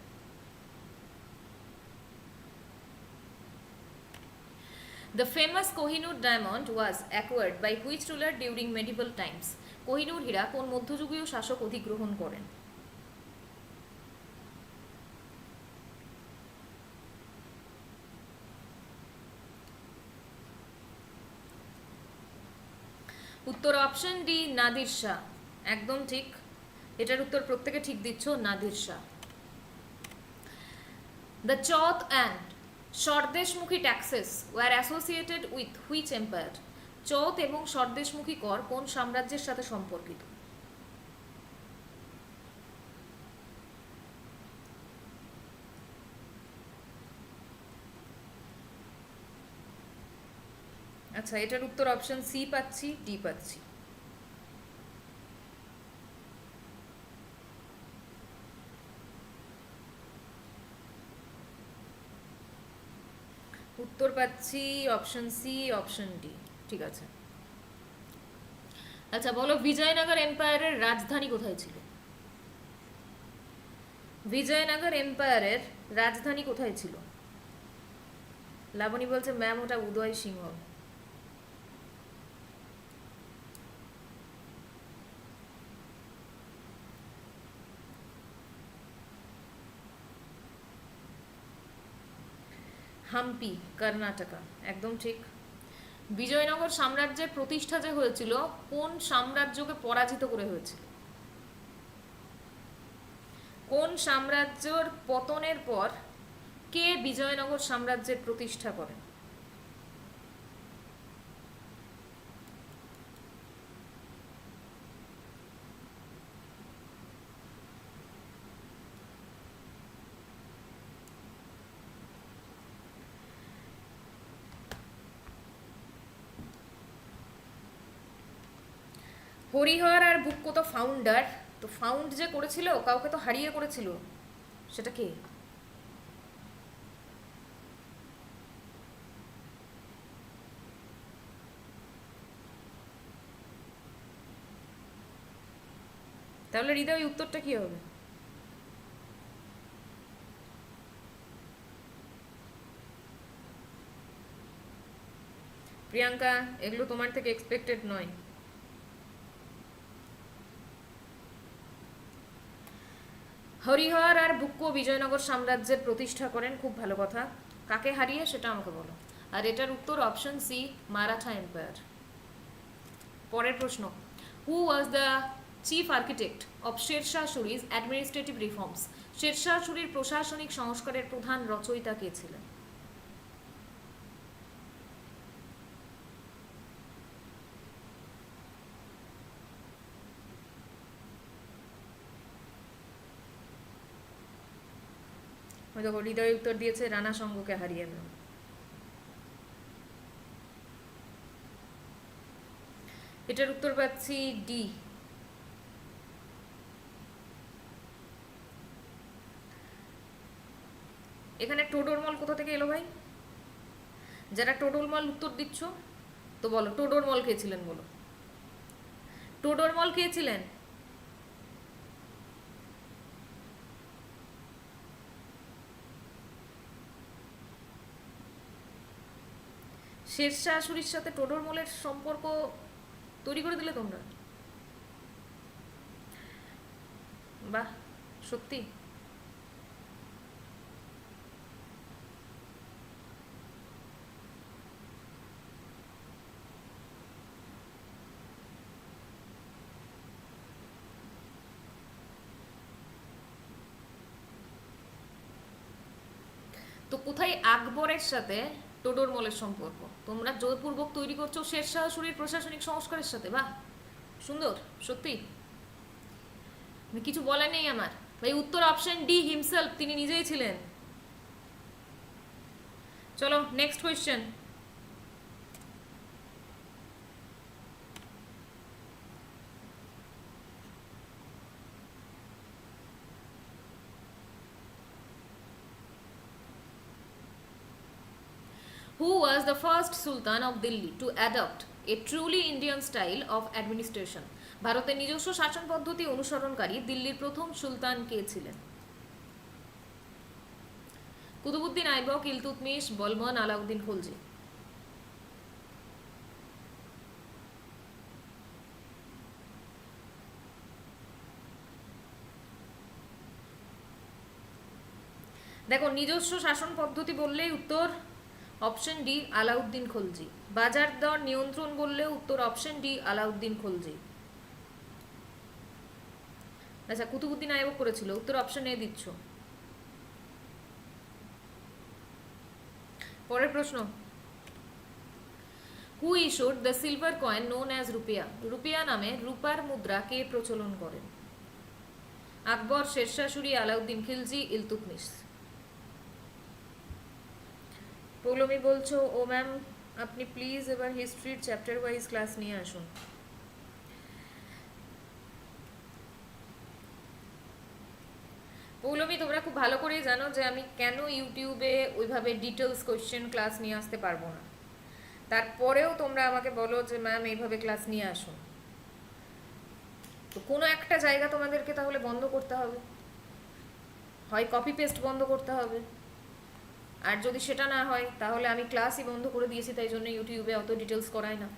The famous Kohinoor diamond was acquired by which ruler during medieval times? Kohinoor হীরা কোন মধ্যযুগীয় শাসক অধিগ্রহণ করেন? উত্তর অপশন ডি, নাদির শাহ। একদম ঠিক, এটার উত্তর প্রত্যেকে ঠিক দিচ্ছ, Nadir Shah. The Chauth and Sardeshmukhi taxes were associated with which empire? Chauth এবং স্বরদেশমুখী কর কোন সাম্রাজ্যের সাথে সম্পর্কিত? আচ্ছা, এটার উত্তর অপশন সি পাচ্ছি, ডি পাচ্ছি। উত্তর পাচ্ছি অপশন সি, অপশন ডি, ঠিক আছে। আচ্ছা বলো, বিজয়নগর এম্পায়ারের রাজধানী কোথায় ছিল? বিজয়নগর এম্পায়ারের রাজধানী কোথায় ছিল? লাবণী বলছে ম্যাম ওটা উদয় সিংহ। হাম্পি, কর্ণাটকা, একদম ঠিক। বিজয়নগর সাম্রাজ্যের প্রতিষ্ঠা যে হয়েছিল কোন সাম্রাজ্যকে পরাজিত করে হয়েছিল? কোন সাম্রাজ্যের পতনের পর কে বিজয়নগর সাম্রাজ্যের প্রতিষ্ঠা করেন? হরিহর আর বুক্কো তো ফাউন্ডার, তো ফাউন্ড যে করেছিল কাউকে তো হারিয়ে করেছিল, সেটা কে? তাহলে হৃদয় উত্তরটা কি হবে? প্রিয়াঙ্কা, এগুলো তোমার থেকে এক্সপেক্টেড নয়। হরিহর আর বুক্কো বিজয়নগর সাম্রাজ্যের প্রতিষ্ঠা করেন, খুব ভালো কথা। কাকে হারিয়ে সেটা আমাকে বলো। আর এটার উত্তর অপশন সি, মারাঠা এম্পায়ার। পরের প্রশ্ন, who was the chief architect of Sher Shah Suri's administrative reforms? Sher Shah সুরির প্রশাসনিক সংস্কারের প্রধান রচয়িতা কে ছিলেন? দেখো হৃদয় উত্তর দিয়েছে রানা সঙ্গকে হারিয়ে নাও। এটার উত্তর পাচ্ছি ডি। এখানে টোডরমল কোথা থেকে এলো ভাই? যারা টোডরমল উত্তর দিচ্ছ তো বলো টোডরমল কে ছিলেন, বলো টোডরমল কে ছিলেন? শেরশাহ সুরির সাথে টোডরমলের সম্পর্ক তৈরি করে দিলে তোমরা, বাহ সত্যি। তো কোথায় আকবরের সাথে টোডরমলের সম্পর্ক? তোমরা জোরপূর্বক তৈরি করছো শেরশাহ সুরির প্রশাসনিক সংস্কারের সাথে। বাহ, সুন্দর, সত্যি কিছু বলা নেই আমার ভাই। উত্তর অপশন ডি, হিমসেলফ, তিনি নিজেই ছিলেন। চলো next question. Who was the first Sultan of Delhi to adopt a truly Indian style of administration? ভারতের নিজস্ব শাসন পদ্ধতি অনুসরণকারী দিল্লির প্রথম সুলতান কে ছিলেন? কুতুবউদ্দিন আইবক, ইলতুৎমিশ, বলবন, আলাউদ্দিন খলজি। দেখো, নিজস্ব শাসন পদ্ধতি বললেই উত্তর অপশন ডি, আলাউদ্দিন খলজি। বাজার দর নিয়ন্ত্রণ বললে উত্তর অপশন ডি, আলাউদ্দিন খলজি। আচ্ছা, কুতুবউদ্দিন আইবক করেছিল, উত্তর অপশন এ দিচ্ছ। পরের প্রশ্ন, who issued the silver coin known as rupiya? Rupiya নামে রূপার মুদ্রা কে প্রচলন করেন? আকবর, শেরশাহ সুরি, আলাউদ্দিন খিলজি, ইলতুৎমিশ। পৌলমি বলছো, ও ম্যাম আপনি প্লিজ এবার হিস্ট্রির চ্যাপ্টার ওয়াইজ ক্লাস নিয়ে আসুন। পৌলমি, তোমরা খুব ভালো করেই জানো যে আমি কেন ইউটিউবে ওইভাবে ডিটেলস কোয়েশ্চেন ক্লাস নিয়ে আসতে পারবো না। তারপরেও তোমরা আমাকে বলো যে ম্যাম এইভাবে ক্লাস নিয়ে আসুন। তো কোনো একটা জায়গা তোমাদেরকে তাহলে বন্ধ করতে হবে, হয় কপি পেস্ট বন্ধ করতে হবে, আর যদি সেটা না হয় তাহলে আমি ক্লাসই বন্ধ করে দিয়েছি, তাই জন্য ইউটিউবে অত ডিটেলস করাই না।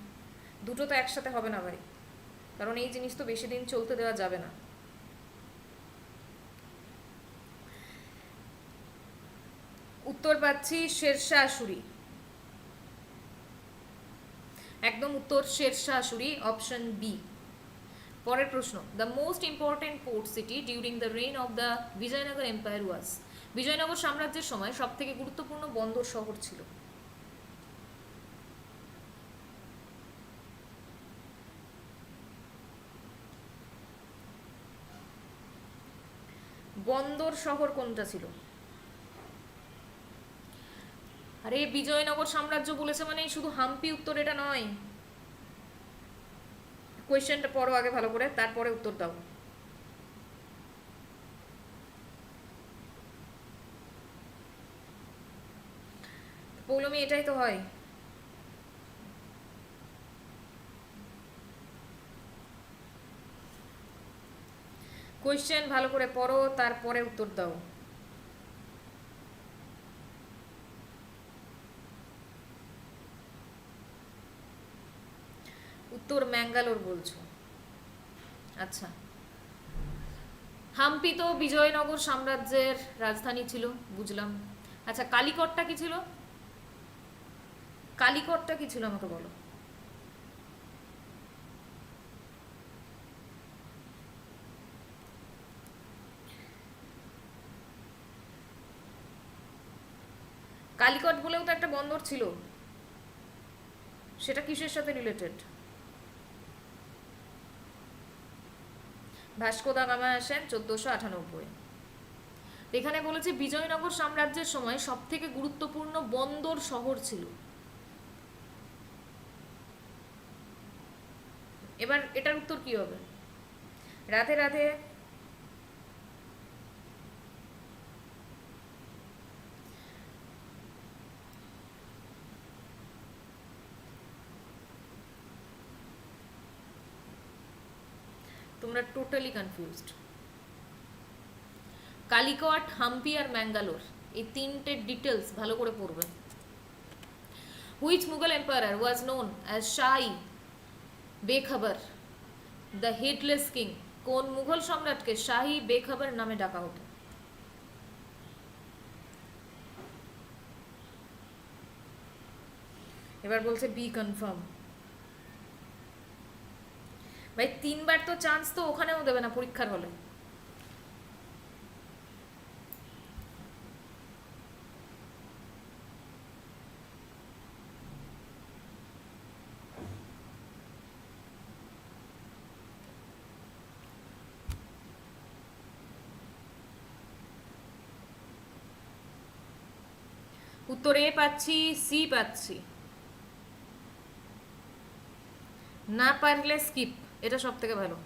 দুটো তো একসাথে হবে না ভাই, কারণ এই জিনিস তো বেশি দিন চলতে দেওয়া যাবে না। উত্তর পাচ্ছি শেরশাহ সুরি। একদম উত্তর শেরশাহ সুরি, অপশন বি। পরের প্রশ্ন, the most important port city during the reign of the Vijayanagara empire was? Vijayanagara সাম্রাজ্যের সময় সব থেকে গুরুত্বপূর্ণ বন্দর শহর ছিল? বন্দর শহর কোনটা ছিল? আরে বিজয়নগর সাম্রাজ্য বলেছে মানে শুধু হাম্পি উত্তর এটা নয়। কোয়েশ্চেনটা পড়ো আগে ভালো করে, তারপরে উত্তর দাও। পৌলমি, এটাই তো হয়। কোয়েশ্চেন ভালো করে পড়ো, তারপরে উত্তর দাও। উত্তর ম্যাঙ্গালোর বলছো? আচ্ছা, হাম্পি তো বিজয়নগর সাম্রাজ্যের রাজধানী ছিল, বুঝলাম। আচ্ছা, কালিকটটা কি ছিল? কালিকটটা কি ছিল আমাকে বলো। কালিকট বলেও তো একটা বন্দর ছিল, সেটা কিসের সাথে রিলেটেড? ভাস্কো দা গামা আসেন 1498। এখানে বলেছে বিজয়নগর সাম্রাজ্যের সময় সব থেকে গুরুত্বপূর্ণ বন্দর শহর ছিল। এবার এটার উত্তর কি হবে? রাধে রাধে। তোমরা টোটালি কনফিউজড। কালিকট, হাম্পি আর ম্যাঙ্গালোর, এই তিনটে ডিটেলস ভালো করে পড়বে। Which Mughal empire was known as Shahi Bekhabar the headless king? কোন মুঘল সম্রাটকে শাহী বেখবর নামে ডাকা হতো? এবার বলছে বি কনফার্ম। ভাই 3বার তো চান্স তো ওখানেও দেবে না পরীক্ষার হলে। উত্তর এ পাচ্ছি, সি পাচ্ছি, না পারলে স্কিপ, এটা সব থেকে ভালো।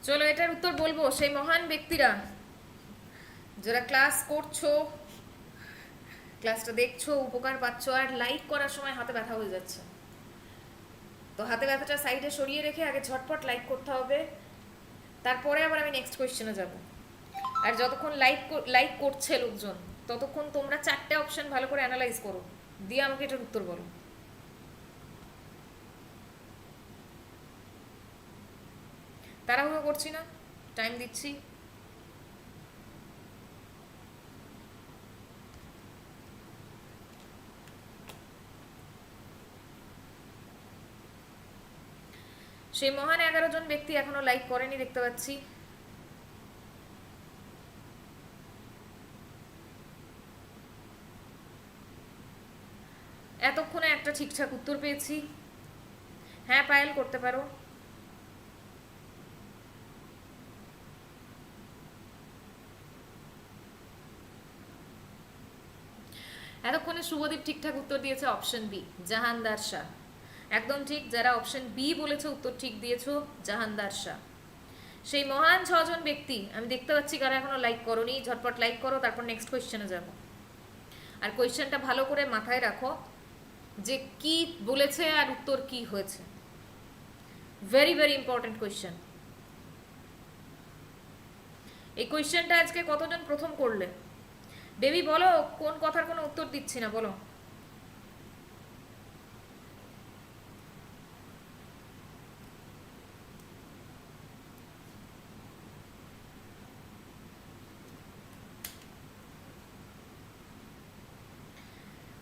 চলো এটার উত্তর বলবো। সেই মহান ব্যক্তিরা যারা ক্লাস করছো, ক্লাসটা দেখছো, উপকার পাচ্ছ, আর লাইক করার সময় হাতে ব্যথা হয়ে যাচ্ছে, তো হাতে ব্যথাটা সাইডে সরিয়ে রেখে আগে ঝটপট লাইক করতে হবে, তারপরে আবার আমি নেক্সট কোয়েশ্চেনে যাব। আর যতক্ষণ লাইক করছে লোকজন, ততক্ষণ তোমরা 4টে অপশন ভালো করে অ্যানালাইজ করো, দিয়ে আমাকে এটার উত্তর বলো। তাড়াহুড়ো করছি না, টাইম দিচ্ছি। সেই মহান 11 জন ব্যক্তি এখনো লাইক করেনি দেখতে পাচ্ছি। এতক্ষণে একটা ঠিকঠাক উত্তর পেয়েছি। হ্যাঁ পায়েল, করতে পারো। এতক্ষণে শুভদীপ ঠিকঠাক উত্তর দিয়েছে অপশন বি, জাহানদার শাহ। একদম ঠিক, যারা অপশন বি বলেছে উত্তর ঠিক দিয়েছো, জাহানদার শাহ। সেই মহান 6 জন ব্যক্তি, আমি দেখতে পাচ্ছি কারা এখনো লাইক করোনি, ঝটপট লাইক করো, তারপর নেক্সট কোয়েশ্চেনে যাব। আর কোয়েশ্চেনটা ভালো করে মাথায় রাখো যে কি বলেছে আর উত্তর কি হয়েছে। Very very important question. এই কোয়েশ্চেনটা আজকে কতজন প্রথম করলে? বেবি বলো, কোন কথার কোনো উত্তর দিচ্ছি না, বলো।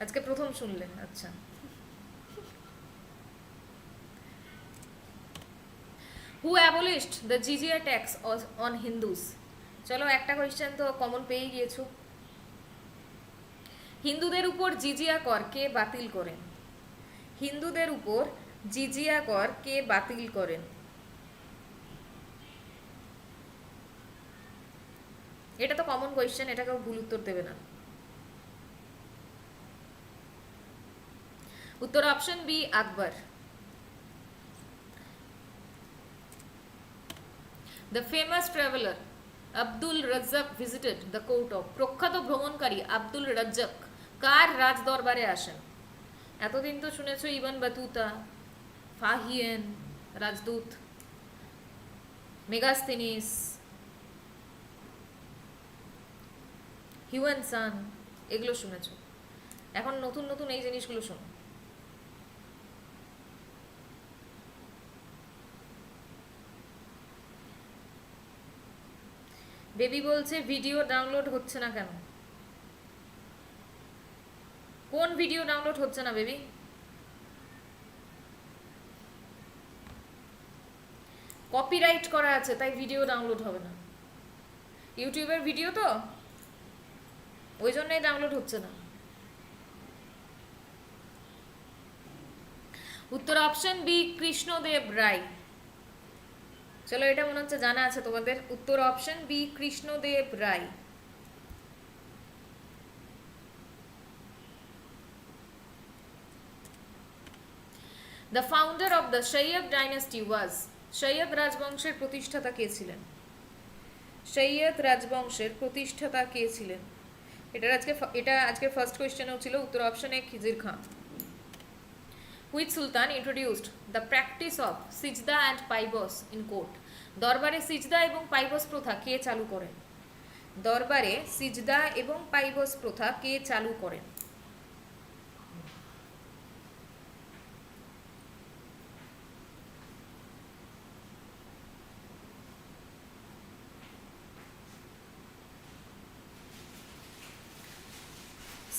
আজকে প্রথম শুনলে, আচ্ছা। Who abolished the jizya tax on Hindus? চলো একটা কোয়েশ্চেন তো কমন পেয়ে গিয়েছো। হিন্দুদের উপর জিজিয়া কর কে বাতিল করেন? হিন্দুদের উপর জিজিয়া কর কে বাতিল করেন? এটা তো কমন কোয়েশ্চেন, এটা কেউ ভুল উত্তর দেবে না। উত্তর option B, Akbar. The famous traveler Abdul Razzaq visited the court of, প্রখ্যাত ভ্রমণকারী আব্দুল রাজ্জাক কার রাজ দরবারে আসেন? এতদিন তো শুনেছো ibn বাতুতা, Fa-Hien, Rajdoot, Megasthenes, Hiuen সান, এগুলো শুনেছো। এখন নতুন নতুন এই জিনিসগুলো শোনো। বেবি বলছে ভিডিও ডাউনলোড হচ্ছে না কেন? কোন ভিডিও ডাউনলোড হচ্ছে না বেবি? কপিরাইট করা আছে, তাই ভিডিও ডাউনলোড হবে না। ইউটিউবের ভিডিও তো, ওই জন্যই ডাউনলোড হচ্ছে না। উত্তর অপশন বি, কৃষ্ণদেব রায়। চলো এটা মনে হচ্ছে জানা আছে তোমাদের। উত্তর option B, Krishnadeva Raya. The founder of the Shayyab dynasty was, Sayyid রাজবংশের প্রতিষ্ঠাতা কে ছিলেন? সৈয়দ রাজবংশের প্রতিষ্ঠাতা কে ছিলেন? এটা আজকে ফার্স্ট কোয়েশ্চেনও ছিল। উত্তর option A, Khijir Khan. Which sultan introduced the practice of সিজদা and পাইবস in court? দরবারে সিজদা এবং পাইবস প্রথা কে চালু করেন? দরবারে সিজদা এবং পাইবস প্রথা কে চালু করেন?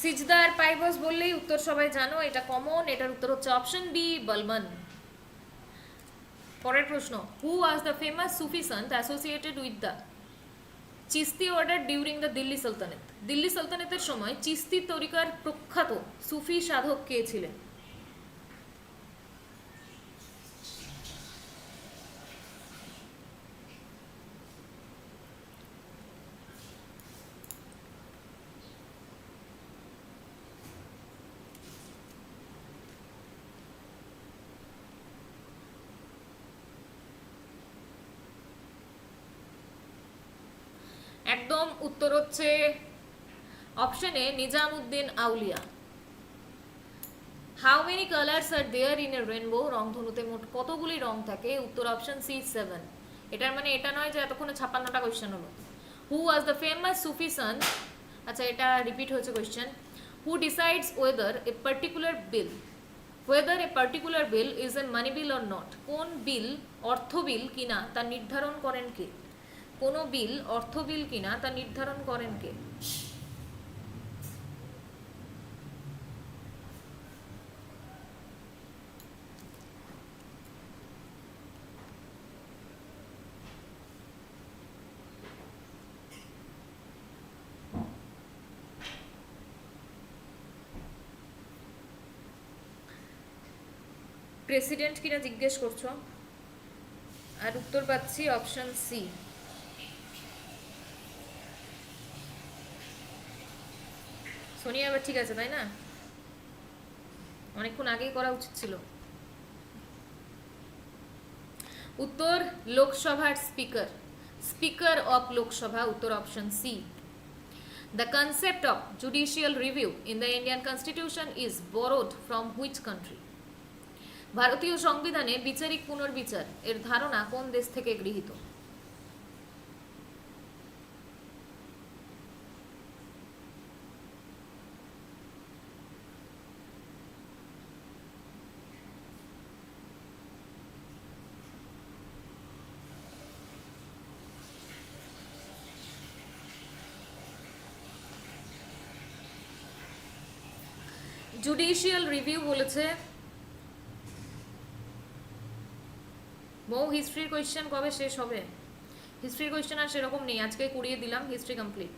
সিজদা আর পাইবস বললেই উত্তর সবাই জানো, এটা কমন। এটার উত্তর হচ্ছে অপশন বি, বলবন। পরের প্রশ্ন, who was the famous Sufi sant associated with the? Chishti order during the Delhi sultanate, Delhi সালতানেতের সময় চিস্তি তরিকার প্রখ্যাত সুফি সাধক কে ছিলেন? একদম উত্তর হচ্ছে option A Nizamuddin Auliya. How many colours are there in a rainbow, রংধনুতে মোট কতগুলি রং থাকে? উত্তর অপশন সি 7। এটার মানে এটা নয় যে এতক্ষণে 56টা কোয়েশ্চেন হলো। হু ওয়াজ দ্য ফেমাস সুফি সন, আচ্ছা এটা রিপিট হয়েছে question. Who decides weather a particular bill, weather a particular bill is a money bill or not, কোন বিল অর্থ বিল কিনা তা নির্ধারণ করেন কে? কোনো বিল অর্থ বিল কিনা তা নির্ধারণ করেন কে? প্রেসিডেন্ট কিনা জিজ্ঞেস করছো, আর উত্তর পাচ্ছি অপশন সি। সোনিয়া এবার ঠিক আছে তাই না? অনেকক্ষণ আগেই করা উচিত ছিল। উত্তর লোকসভার স্পিকার, স্পিকার অফ লোকসভা, উত্তর option C. The concept of judicial review in the Indian Constitution is borrowed from which country? ভারতীয় সংবিধানে বিচারিক পুনর্বিচার এর ধারণা কোন দেশ থেকে গৃহীত? জুডিশিয়াল রিভিউ বলেছে। মৌ হিস্ট্রির কোয়েশ্চেন কবে শেষ হবে? হিস্ট্রির কোয়েশ্চেন আর সেরকম নেই, আজকে করিয়ে দিলাম, হিস্ট্রি কমপ্লিট।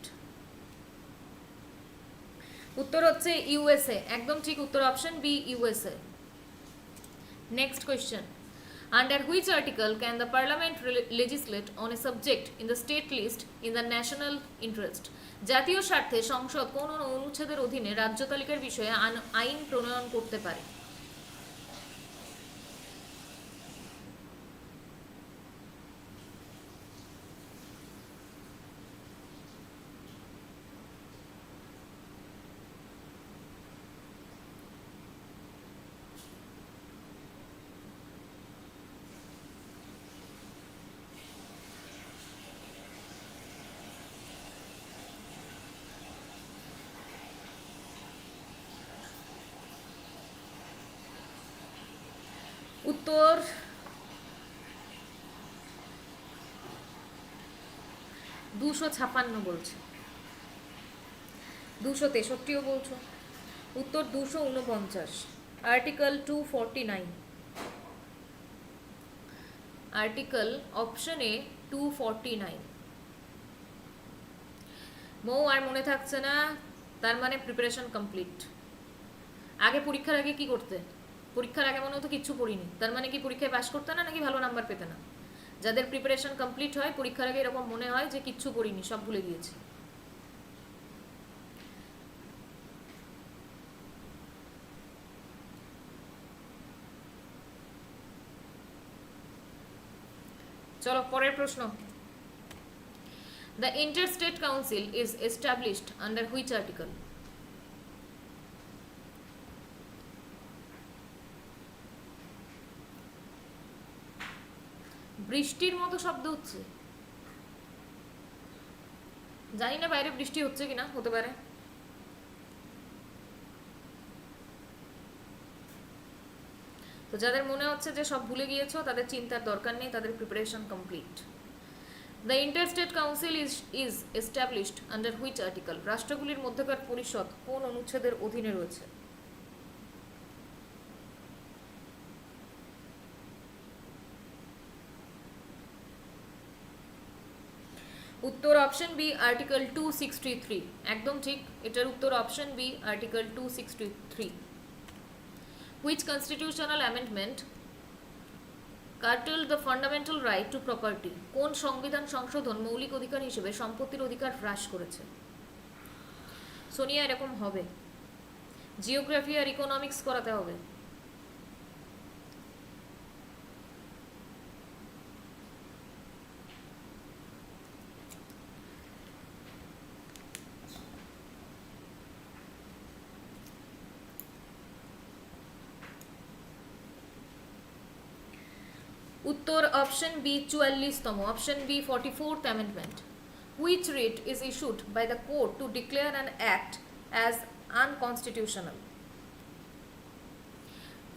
উত্তর হচ্ছে ইউএসএ, একদম ঠিক উত্তর option B USA. Next question, under which article can the parliament legislate on a subject in the state list in the national interest? জাতীয় স্বার্থে সংসদ কোন অনুচ্ছেদের অধীনে রাজ্য তালিকার বিষয়ে আইন প্রণয়ন করতে পারে? উত্তর দুশো 56 বলছে, 263ও বলছো। উত্তর 249, আর্টিকেল 249, আর্টিকেল অপশন এ 249। মৌ আর মনে থাকছে না, তার মানে প্রিপারেশন কমপ্লিট। আগে পরীক্ষার আগে কি করতে? পরীক্ষার আগে মনে হতো কিচ্ছু পড়িনি, তার মানে কি পরীক্ষায় পাস করতে না নাকি ভালো নাম্বার পেতে না? যাদের প্রিপারেশন কমপ্লিট হয় পরীক্ষার আগে এরকম মনে হয় যে কিচ্ছু পড়িনি, সব ভুলে গিয়েছি। চলো পরের প্রশ্ন। The Interstate Council is established under which article? বৃষ্টির মতো শব্দ হচ্ছে, জানি না বাইরে বৃষ্টি হচ্ছে কিনা, হতে পারে। তো যাদের মনে হচ্ছে যে সব ভুলে গিয়েছো তাদের চিন্তার দরকার নেই, তাদের preparation complete. The interstate council is established under which article? রাষ্ট্রগুলির মধ্যকার পরিষদ কোন অনুচ্ছেদের অধীনে রয়েছে? উত্তর অপশন বি আর্টিকেল 263, একদম ঠিক, এটার উত্তর option B article 263. Which constitutional amendment curtailed the fundamental right to property? কোন সংবিধান সংশোধন মৌলিক অধিকার হিসেবে সম্পত্তির অধিকার হ্রাস করেছে? সোনিয়া এরকম হবে, জিওগ্রাফি আর ইকোনমিক্স করাতে হবে। উত্তর অপশন বি 44তম, option B 44th amendment. Which writ is issued by the court to declare an act as unconstitutional?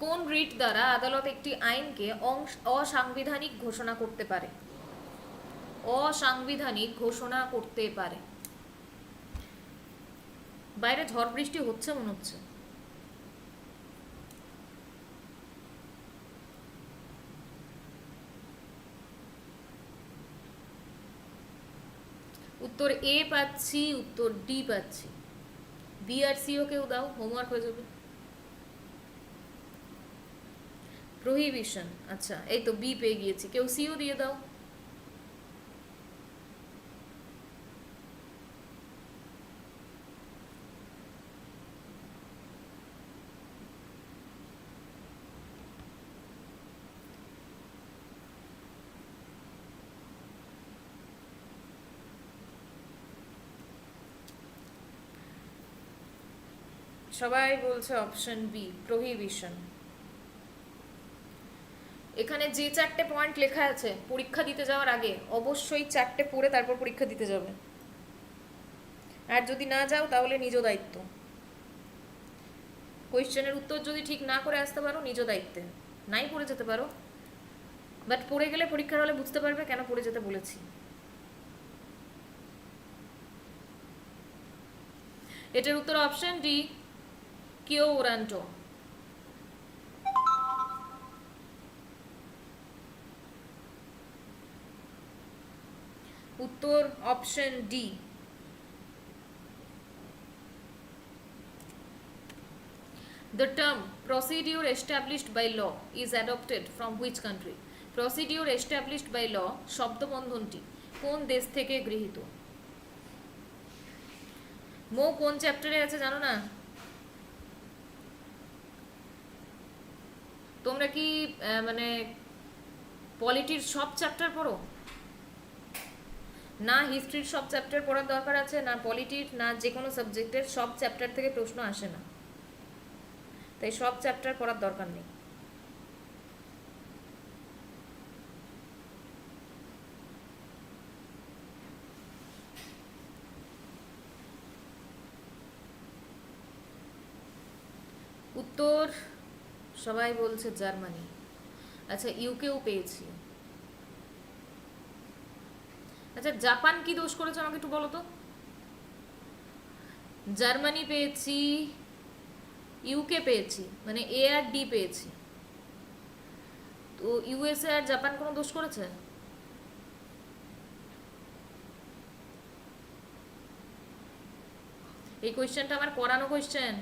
কোন রিট দ্বারা আদালত একটি আইনকে অসাংবিধানিক ঘোষণা করতে পারে? অসাংবিধানিক ঘোষণা করতে পারে। বাইরে ঝড় বৃষ্টি হচ্ছে মনে হচ্ছে। উত্তর এ পাচ্ছি, উত্তর ডি পাচ্ছি, বি আর সিও কেউ দাও, হোমওয়ার্ক হয়ে যাবে। প্রহিবিশন, আচ্ছা এই তো বি পেয়ে গিয়েছি, কেউ সিও দিয়ে দাও। সবাই বলছে অপশন বি প্রহিবিশন। এখানে যে 4টে পয়েন্ট লেখা আছে পরীক্ষা দিতে যাওয়ার আগে অবশ্যই 4টে পড়ে তারপর পরীক্ষা দিতে যাবে, আর যদি না যাও তাহলে নিজ দায়িত্ব। কোয়েশ্চেনের উত্তর যদি ঠিক না করে আসতে পারো নিজ দায়িত্বে, নাই পড়ে যেতে পারো, বাট পড়ে গেলে পরীক্ষার হলে বুঝতে পারবে কেন পড়ে যেতে বলেছি। এটার উত্তর অপশন ডি কিও ওরান্টো। উত্তর option D. The term procedure established by law is adopted from which country? Procedure established by law শব্দবন্ধনটি কোন দেশ থেকে গৃহীত? মো কোন চ্যাপ্টারে আছে জানো না? তোমরা কি মানে পলিটির সব চ্যাপ্টার পড়ো না? হিস্ট্রির সব চ্যাপ্টার পড়ার দরকার আছে না? পলিটির না যে কোনো সাবজেক্টের সব চ্যাপ্টার থেকে প্রশ্ন আসে না, তাই সব চ্যাপ্টার পড়ার দরকার নেই। উত্তর সবাই বলছে জার্মানি। আচ্ছা ইউকেও পেয়েছি। আচ্ছা জাপান কি দোষ করেছে আমাকে একটু বলো তো? জার্মানি পেয়েছি, ইউকে পেয়েছি, মানে এ আর ডি পেয়েছি, তো ইউএসএ আর জাপান কোনো দোষ করেছে? এই কোয়েশ্চেনটা আমার করানো কোয়েশ্চেন।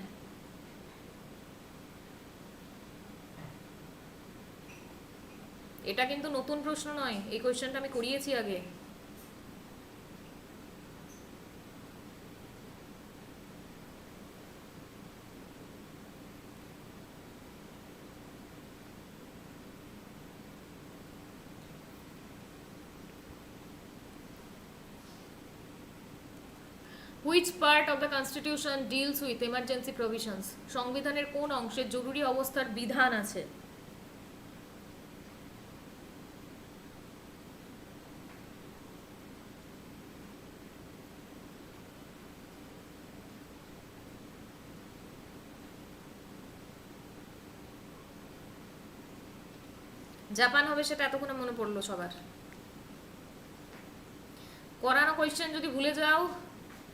এটা কিন্তু নতুন প্রশ্ন নয়, এই কোয়েশ্চেনটা আমি করিয়েছি আগে। Which part of the constitution deals with emergency provisions? সংবিধানের কোন অংশে জরুরি অবস্থার বিধান আছে? জাপান হবে সেটা এতক্ষণে মনে পড়লো সবার। করানো কোয়েশ্চেন যদি ভুলে যাও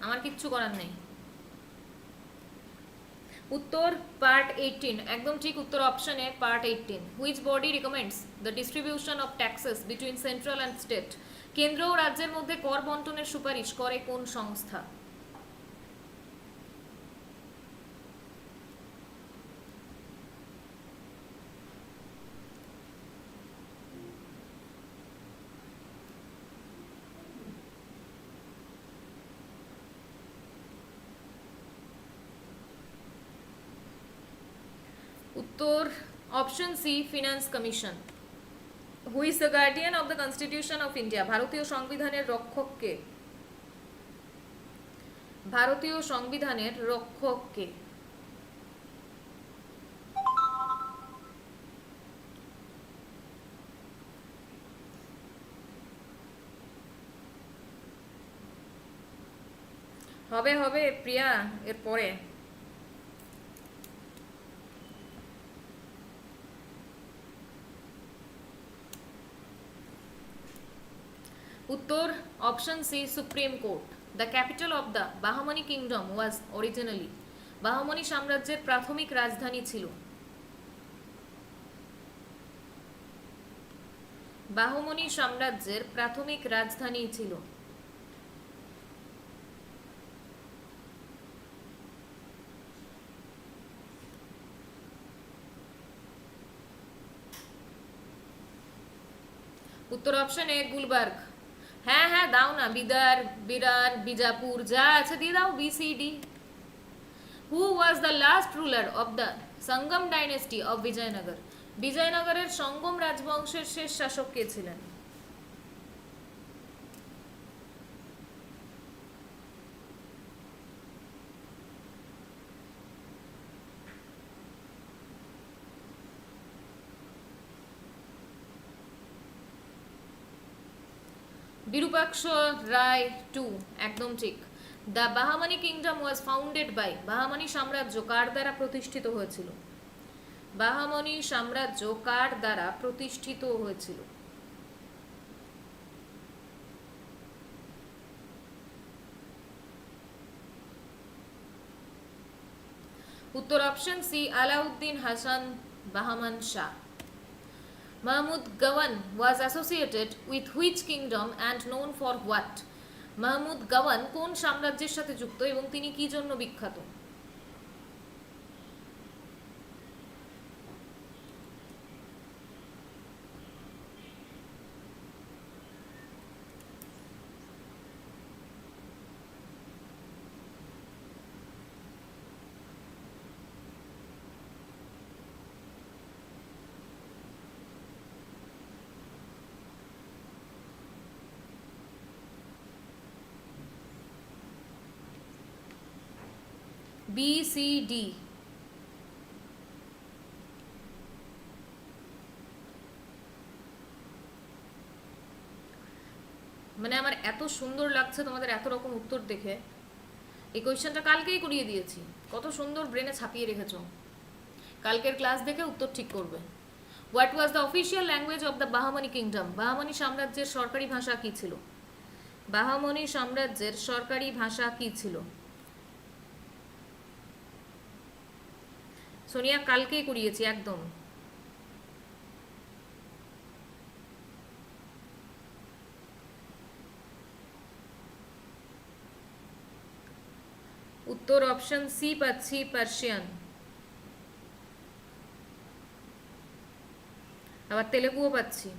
আমার কিচ্ছু করার নেই। উত্তর পার্ট 18 একদম ঠিক উত্তর option A part 18 which body recommends the distribution of taxes between central and state কেন্দ্র ও রাজ্যের মধ্যে কর বন্টনের সুপারিশ করে কোন সংস্থা উত্তর option C finance commission who is the guardian of the constitution of India ভারতীয় সংবিধানের রক্ষক কে ভারতীয় সংবিধানের রক্ষক কে হবে হবে প্রিয়া এরপরে উত্তর option C supreme court the capital of the Bahmani kingdom was originally Bahmani সাম্রাজ্যের প্রাথমিক রাজধানী ছিল বাহমনি সাম্রাজ্যের প্রাথমিক রাজধানী ছিল উত্তর অপশন এ গুলবার্গ হ্যাঁ হ্যাঁ দাও না বিদার বিরার বিজাপুর যা আছে দিয়ে দাও BCD who was the last ruler of the Sangama dynasty of Vijayanagara বিজয়নগরের সঙ্গম রাজবংশের শেষ শাসক কে ছিলেন বিরূপাক্ষ রায় 2 একদম ঠিক the Bahmani kingdom was founded by Bahmani সাম্রাজ্য কার দ্বারা প্রতিষ্ঠিত হয়েছিল বাহামানি সাম্রাজ্য কার দ্বারা প্রতিষ্ঠিত হয়েছিল উত্তর option C Alauddin Hasan Bahman Shah Mahmud Gawan was associated with which kingdom and known for what? Mahmud Gawan কোন সাম্রাজ্যের সাথে যুক্ত এবং তিনি কি জন্য বিখ্যাত বি সি ডি মানে আমার এত সুন্দর লাগছে তোমাদের এত রকম উত্তর দেখে এই কোয়েশ্চেনটা কালকেই করিয়ে দিয়েছি কত সুন্দর ব্রেনে ছাপিয়ে রেখেছো কালকের ক্লাস দেখে উত্তর ঠিক করবে what was the official language of the Bahmani kingdom Bahmani সাম্রাজ্যের সরকারি ভাষা কি ছিল বাহামানি সাম্রাজ্যের সরকারি ভাষা কি ছিল সোনিয়া কালকেই করিয়েছি একদম উত্তর অপশন সি পাচ্ছি পার্সিয়ান আবার তেলেগুও পাচ্ছি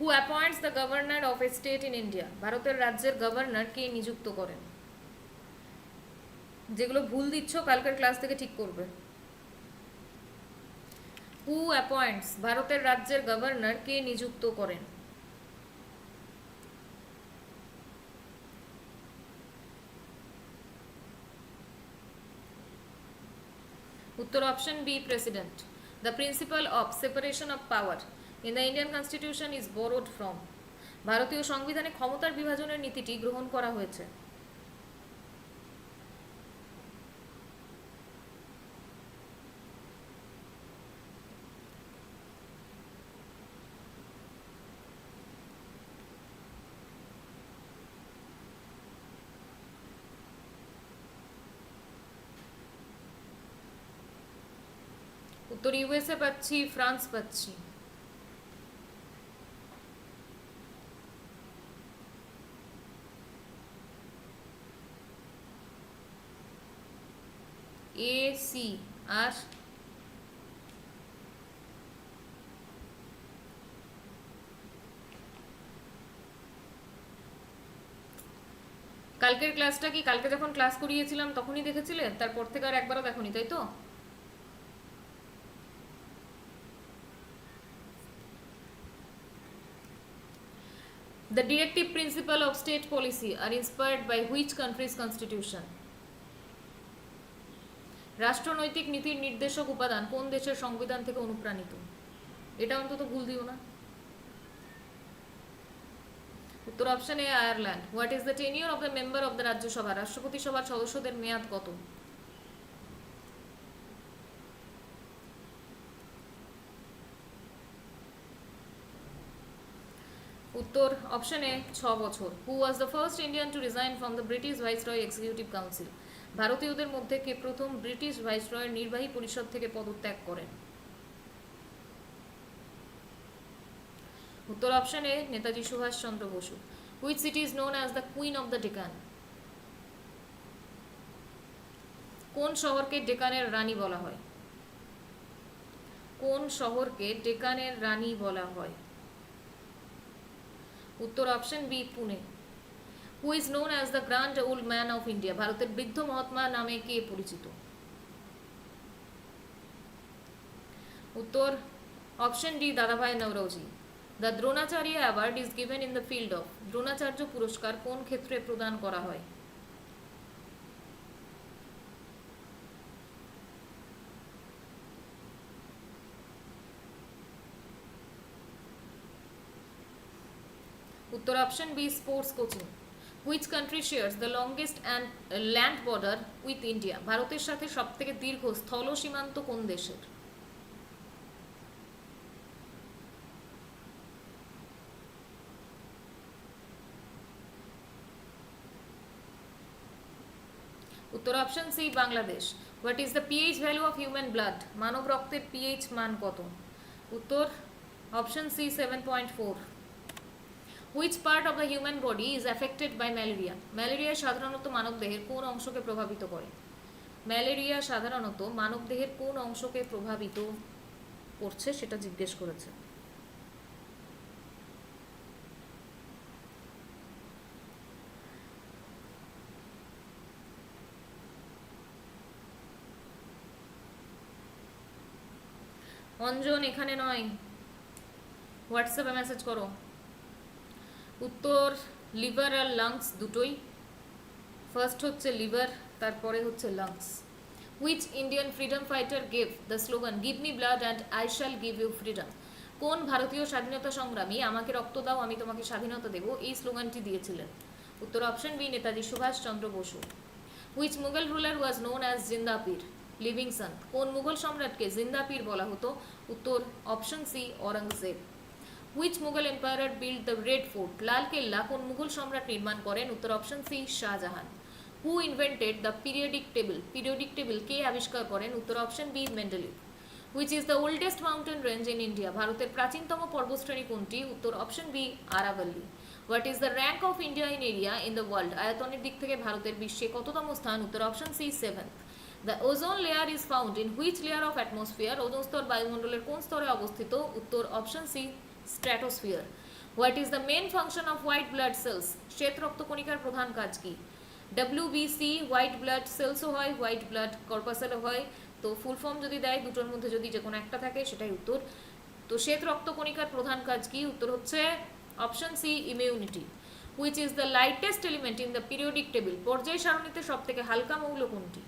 Who appoints the governor of a state in India? ভারতের রাজ্যের গভর্নর কে নিযুক্ত করেন যেগুলো ভুল দিচ্ছ কালকের ক্লাস থেকে ঠিক করবে Who appoints ভারতের রাজ্যের গভর্নর কে নিযুক্ত করেন উত্তর option B president The principle of separation of power in the Indian Constitution is borrowed from ভারতীয় সংবিধানে ক্ষমতার বিভাজনের নীতিটি গ্রহণ করা হয়েছে উত্তর ইউএসএ পাচ্ছি, ফ্রান্স পাচ্ছি। এ সি আর কালকের ক্লাসটা কি কালকে যখন ক্লাস করিয়েছিলাম তখনই দেখেছিলে, তারপর থেকে আর একবারও দেখোনি তাই তো? The directive principle of state policy are inspired by which country's constitution? রাষ্ট্রনৈতিক নীতির নির্দেশক উপাদান কোন দেশের সংবিধান থেকে অনুপ্রাণিত? এটা অন্তত ভুল দিও না। উত্তর option A Ireland. What is the tenure of the member of the Rajya Sabha? রাষ্ট্রপতি সভার সদস্যদের মেয়াদ কত? উত্তর অপশন এ 6 বছর। Who was the first Indian to resign from the British viceroy executive council? ভারতীয়দের মধ্যে কে প্রথম ব্রিটিশ ভাইসরয়ের নির্বাহী পরিষদ থেকে পদত্যাগ করেন? উত্তর option A Netaji Subhash Chandra Bose. Which city is known as the queen of the Deccan? কোন শহরকে ডেকানের রানী বলা হয়? কোন শহরকে ডেকানের রানী বলা হয়? উত্তর option B Pune. Who is known as the grand old man of India? ভারতের বৃদ্ধ মহাত্মা নামে কে পরিচিত? উত্তর option D Dadabhai Naoroji. The Dronacharya award is given in the field of? Dronacharya পুরস্কার কোন ক্ষেত্রে প্রদান করা হয়? উত্তর option B sports coaching. Which country shares the longest and land border with India? ভারতের সাথে সবথেকে দীর্ঘ স্থল সীমান্ত কোন দেশের? উত্তর option C Bangladesh. What is the pH value of human blood? মানব রক্তের পিএইচ মান কত? উত্তর option C 7.4। Which part of the human body is affected by malaria? Malaria সাধারণত মানবদেহের কোন অংশকে প্রভাবিত করে? ম্যালেরিয়া সাধারণত মানবদেহের কোন অংশকে প্রভাবিত করছে সেটা জিজ্ঞেস করেছে। অঞ্জন এখানে নয়, হোয়াটসঅ্যাপে মেসেজ করো। উত্তর লিভার আর লাংস দুটোই। ফার্স্ট হচ্ছে লিভার, তারপরে হচ্ছে lungs. Which Indian freedom fighter gave the slogan give me blood and I shall give you freedom? কোন ভারতীয় স্বাধীনতা সংগ্রামী আমাকে রক্ত দাও আমি তোমাকে স্বাধীনতা দেব এই স্লোগানটি দিয়েছিলেন? উত্তর option B Netaji Subhash Chandra Bose. Which Mughal ruler was known as Zindapir? লিভিংসন। কোন মুঘল সম্রাটকে জিন্দাপীর বলা হতো? উত্তর option C Aurangzeb. Which Mughal empire build the red fort? Lal Qila কোন মুঘল সম্রাট নির্মাণ করেন? উত্তর option C Shah Jahan. Who invented the periodic table? Periodic table কে আবিষ্কার করেন? উত্তর option B Mendeleev. Which is the oldest mountain range in India? ভারতের প্রাচীনতম পর্বতশ্রেণী কোনটি? উত্তর option B Aravalli. What is the rank of India in area in the world? আয়তনের দিক থেকে ভারতের বিশ্বে কততম স্থান? উত্তর option C 7th। The ozone layer is found in which layer of atmosphere? Ozone স্তর বায়ুমণ্ডলের কোন স্তরে অবস্থিত? উত্তর option C stratosphere. What is the main function of white blood cells? শ্বেত রক্তকণিকার প্রধান কাজ কি? WBC হোয়াইট ব্লাড সেলসও হয়, হোয়াইট ব্লাড কর্পাসেলও হয়। তো ফুল ফর্ম যদি দেয় দুটোর মধ্যে যদি যে কোনো একটা থাকে সেটাই উত্তর। তো শ্বেত রক্তকণিকার প্রধান কাজ কি? উত্তর হচ্ছে option C immunity. Which is the lightest element in the periodic table? পর্যায় সারণীতে সব থেকে হালকা মৌল কোনটি?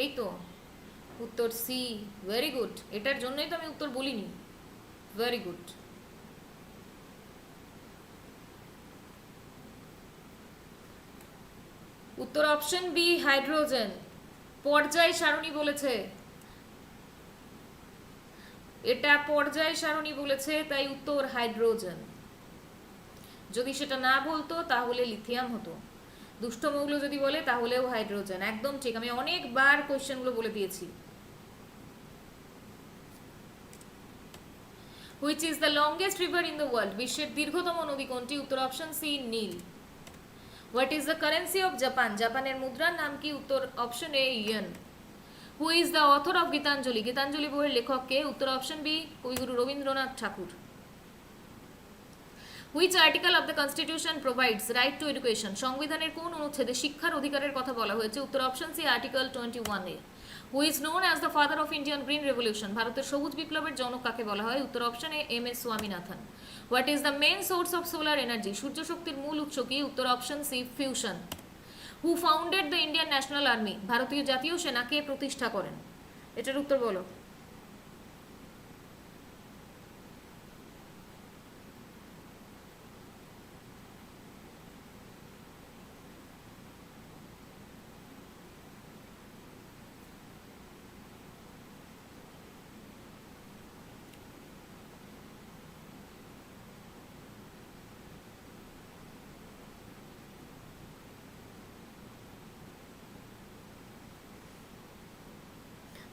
এই তো উত্তর সি। ভেরি গুড, এটার জন্যই তো আমি উত্তর বলিনি। Very good. উত্তর অপশন বি হাইড্রোজেন। পর্যায় সারণী বলেছে, এটা পর্যায় সারণী বলেছে, তাই উত্তর হাইড্রোজেন। যদি সেটা না বলতো তাহলে লিথিয়াম হতো। দুষ্ট মৌল যদি বলে তাহলেও হাইড্রোজেন। একদম ঠিক, আমি অনেকবার কোয়েশ্চেনগুলো বলে দিয়েছি। Which is the longest river in the world? বিশ্বের দীর্ঘতম নদী কোনটি? উত্তর option C Nile. What is the currency of Japan? জাপানের মুদ্রার নাম কি? উত্তর option A yen. Who is the author of Gitanjali? Gitanjali বইয়ের লেখক কে? উত্তর option B Kabiguru Rabindranath Thakur. Which article of the constitution provides right to education? সংবিধানের কোন অনুচ্ছেদে শিক্ষার অধিকারের কথা বলা হয়েছে? উত্তর option C article 21A। Who is known as the father of Indian green revolution? ভারতের সবুজ বিপ্লবের জনক কাকে বলা হয়? উত্তর option A M S Swaminathan. What is the main source of solar energy? সূর্য শক্তির মূল উৎস কি? উত্তর option C fusion. Who founded the Indian national army? ভারতীয় জাতীয় সেনা কে প্রতিষ্ঠা করেন? এটার উত্তর বলো।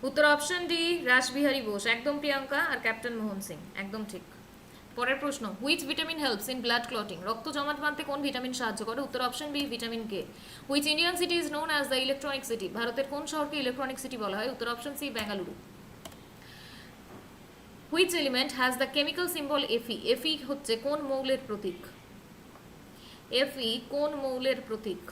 উত্তর অপশন ডি রাসবিহারী বোস। একদম প্রিয়াঙ্কা। আর ক্যাপ্টেন মোহন সিং। একদম ঠিক। পরের প্রশ্ন, which vitamin helps in blood clotting? রক্ত জমাট বাঁধতে কোন ভিটামিন সাহায্য করে? উত্তর option B vitamin K. Which Indian city is known as the electronic city? ভারতের কোন শহরকে ইলেকট্রনিক সিটি বলা হয়? উত্তর option C Bengaluru. Which element has the chemical symbol F E? F E হচ্ছে কোন মৌলের প্রতীক? এফি কোন মৌলের প্রতীক?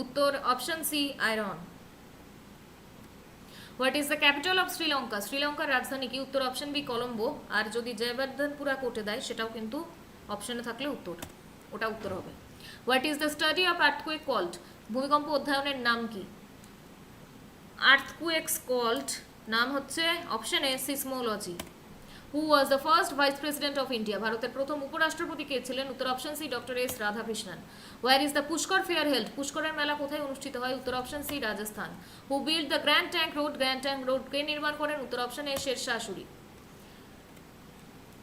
উত্তর option C iron. What is the capital of Sri Lanka? শ্রীলঙ্কার রাজধানী কি? উত্তর অপশন বি কলম্বো। আর যদি জয়বর্ধনপুরা কোটে দেয় সেটাও কিন্তু অপশনে থাকলে উত্তর, ওটা উত্তর হবে। What is the study of earthquake called? ভূমিকম্প অধ্যয়নের নাম কি? আর্থকুয়েকস কল্ড নাম হচ্ছে option A seismology. Who was the first vice president of India? ভারতের প্রথম উপরাষ্ট্রপতি কে ছিলেন? উত্তর option C doctor S Radhakrishnan. Where is the Pushkar fair held? পুষ্করের মেলা কোথায় অনুষ্ঠিত হয়? উত্তর option C Rajasthan. Who build the grand tank road? Grand tank road কে নির্মাণ করেন? উত্তর option A Sher Shah Suri.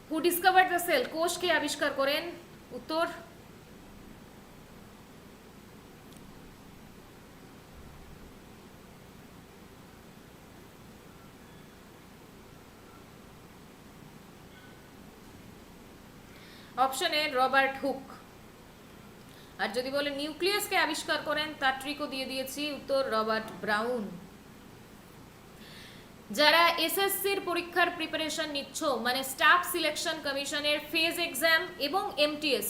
Who discovered the cell? কোষ কে আবিষ্কার করেন? উত্তর অপশন এ রবার্ট হুক। আর যদি বলে নিউক্লিয়াসকে আবিষ্কার করেন, তার ট্রিকও দিয়ে দিয়েছি, উত্তর রবার্ট ব্রাউন। যারা এসএসসির পরীক্ষার প্রিপারেশন নিচ্ছ, মানে স্টাফ সিলেকশন কমিশনের ফেজ এক্সাম এবং এমটিএস,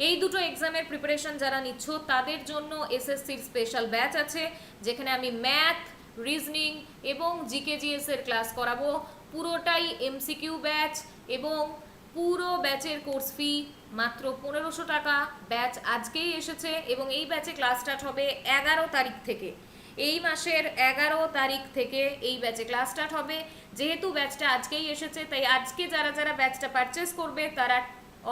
এই দুটো এক্সামের প্রিপারেশন যারা নিচ্ছ তাদের জন্য এসএসসির স্পেশাল ব্যাচ আছে, যেখানে আমি ম্যাথ, রিজনিং এবং জিকেজিএস এর ক্লাস করাবো। পুরোটাই এমসিকিউ ব্যাচ এবং পুরো ব্যাচের কোর্স ফি মাত্র 1500 টাকা। ব্যাচ আজকেই এসেছে এবং এই ব্যাচে ক্লাস স্টার্ট হবে 11 তারিখ থেকে। এই মাসের 11 তারিখ থেকে এই ব্যাচে ক্লাস স্টার্ট হবে। যেহেতু ব্যাচটা আজকেই এসেছে, তাই আজকে যারা যারা ব্যাচটা পারচেস করবে তারা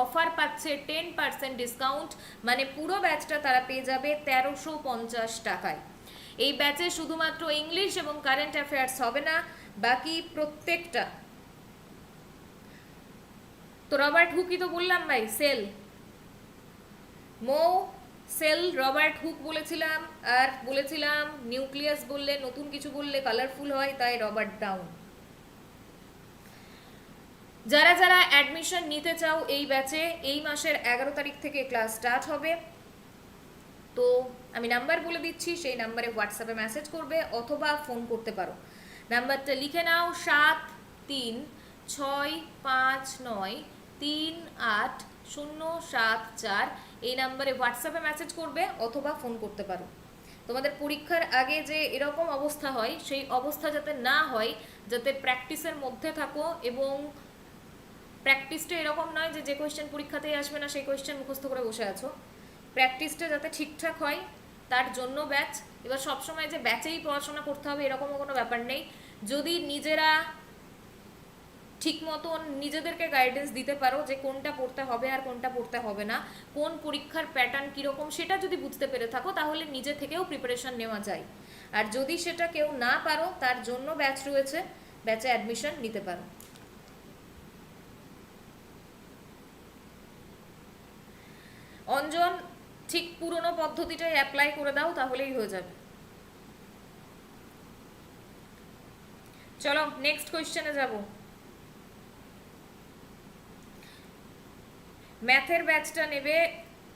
অফার পাচ্ছে 10% ডিসকাউন্ট, মানে পুরো ব্যাচটা তারা পেয়ে যাবে 1350 টাকায়। এই ব্যাচে শুধুমাত্র ইংলিশ এবং কারেন্ট অ্যাফেয়ার্স হবে না, বাকি প্রত্যেকটা। তো রবার্ট হুকই তো বললাম ভাই, সেল মো সেল রবার্ট হুক বলেছিলাম, আর বলেছিলাম নিউক্লিয়াস বললে, নতুন কিছু বললে কালারফুল হয়, তাই রবার্ট ব্রাউন। যারা যারা অ্যাডমিশন নিতে চাও এই ব্যাচে, এই মাসের 11 তারিখ থেকে ক্লাস স্টার্ট হবে। তো আমি নাম্বার বলে দিচ্ছি, সেই নাম্বারে হোয়াটসঅ্যাপে মেসেজ করবে অথবা ফোন করতে পারো। নাম্বারটা লিখে নাও 7365938074। এই নাম্বারে হোয়াটসঅ্যাপে মেসেজ করবে অথবা ফোন করতে পারো। তোমাদের পরীক্ষার আগে যে এরকম অবস্থা হয়, সেই অবস্থা যাতে না হয়, যাতে প্র্যাকটিসের মধ্যে থাকো। এবং প্র্যাকটিসটা এরকম নয় যে যে কোয়েশ্চেন পরীক্ষাতেই আসবে না সেই কোয়েশ্চেন মুখস্থ করে বসে আছো। প্র্যাকটিসটা যাতে ঠিকঠাক হয় তার জন্য ব্যাচ। এবার সবসময় যে ব্যাচেই পড়াশোনা করতে হবে এরকমও কোনো ব্যাপার নেই। যদি নিজেরা ঠিক মতন নিজেদেরকে গাইডেন্স দিতে পারো যে কোনটা পড়তে হবে আর কোনটা পড়তে হবে না, কোন পরীক্ষার প্যাটার্ন কীরকম সেটা যদি বুঝতে পেরে থাকো তাহলে নিজে থেকেও প্রিপারেশন নেওয়া যায়। আর যদি সেটা কেউ না পারো তার জন্য ব্যাচ রয়েছে, ব্যাচে অ্যাডমিশন নিতে পারো। অঞ্জন ঠিক পুরনো পদ্ধতিটাই অ্যাপ্লাই করে দাও তাহলেই হয়ে যাবে। চলো নেক্সট কোয়েশ্চেনে যাব। ম্যাথের ব্যাচটা নেবে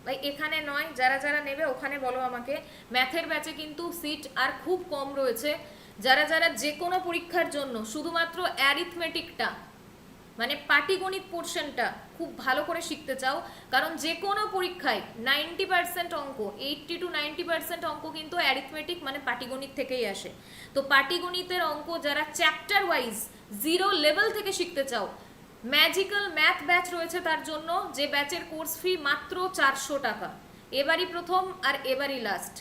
ভাই এখানে নয়, যারা যারা নেবে ওখানে বলো আমাকে। ম্যাথের ব্যাচে কিন্তু সিট আর খুব কম রয়েছে। যারা যারা যে কোনো পরীক্ষার জন্য শুধুমাত্র অ্যারিথমেটিকটা মানে পাটিগণিত পোর্শনটা খুব ভালো করে শিখতে চাও, কারণ যে কোনো পরীক্ষায় 90% অঙ্ক, 80 to 90% অঙ্ক কিন্তু অ্যারিথমেটিক মানে পাটিগণিত থেকেই আসে। তো পাটিগণিতের অঙ্ক যারা চ্যাপ্টার ওয়াইজ 0 লেভেল থেকে শিখতে চাও, ম্যাজিক্যাল ম্যাথ ব্যাচ রয়েছে তার জন্য, যে ব্যাচের কোর্স ফি মাত্র 400 টাকা। এবারই প্রথম আর এবারই লাস্ট,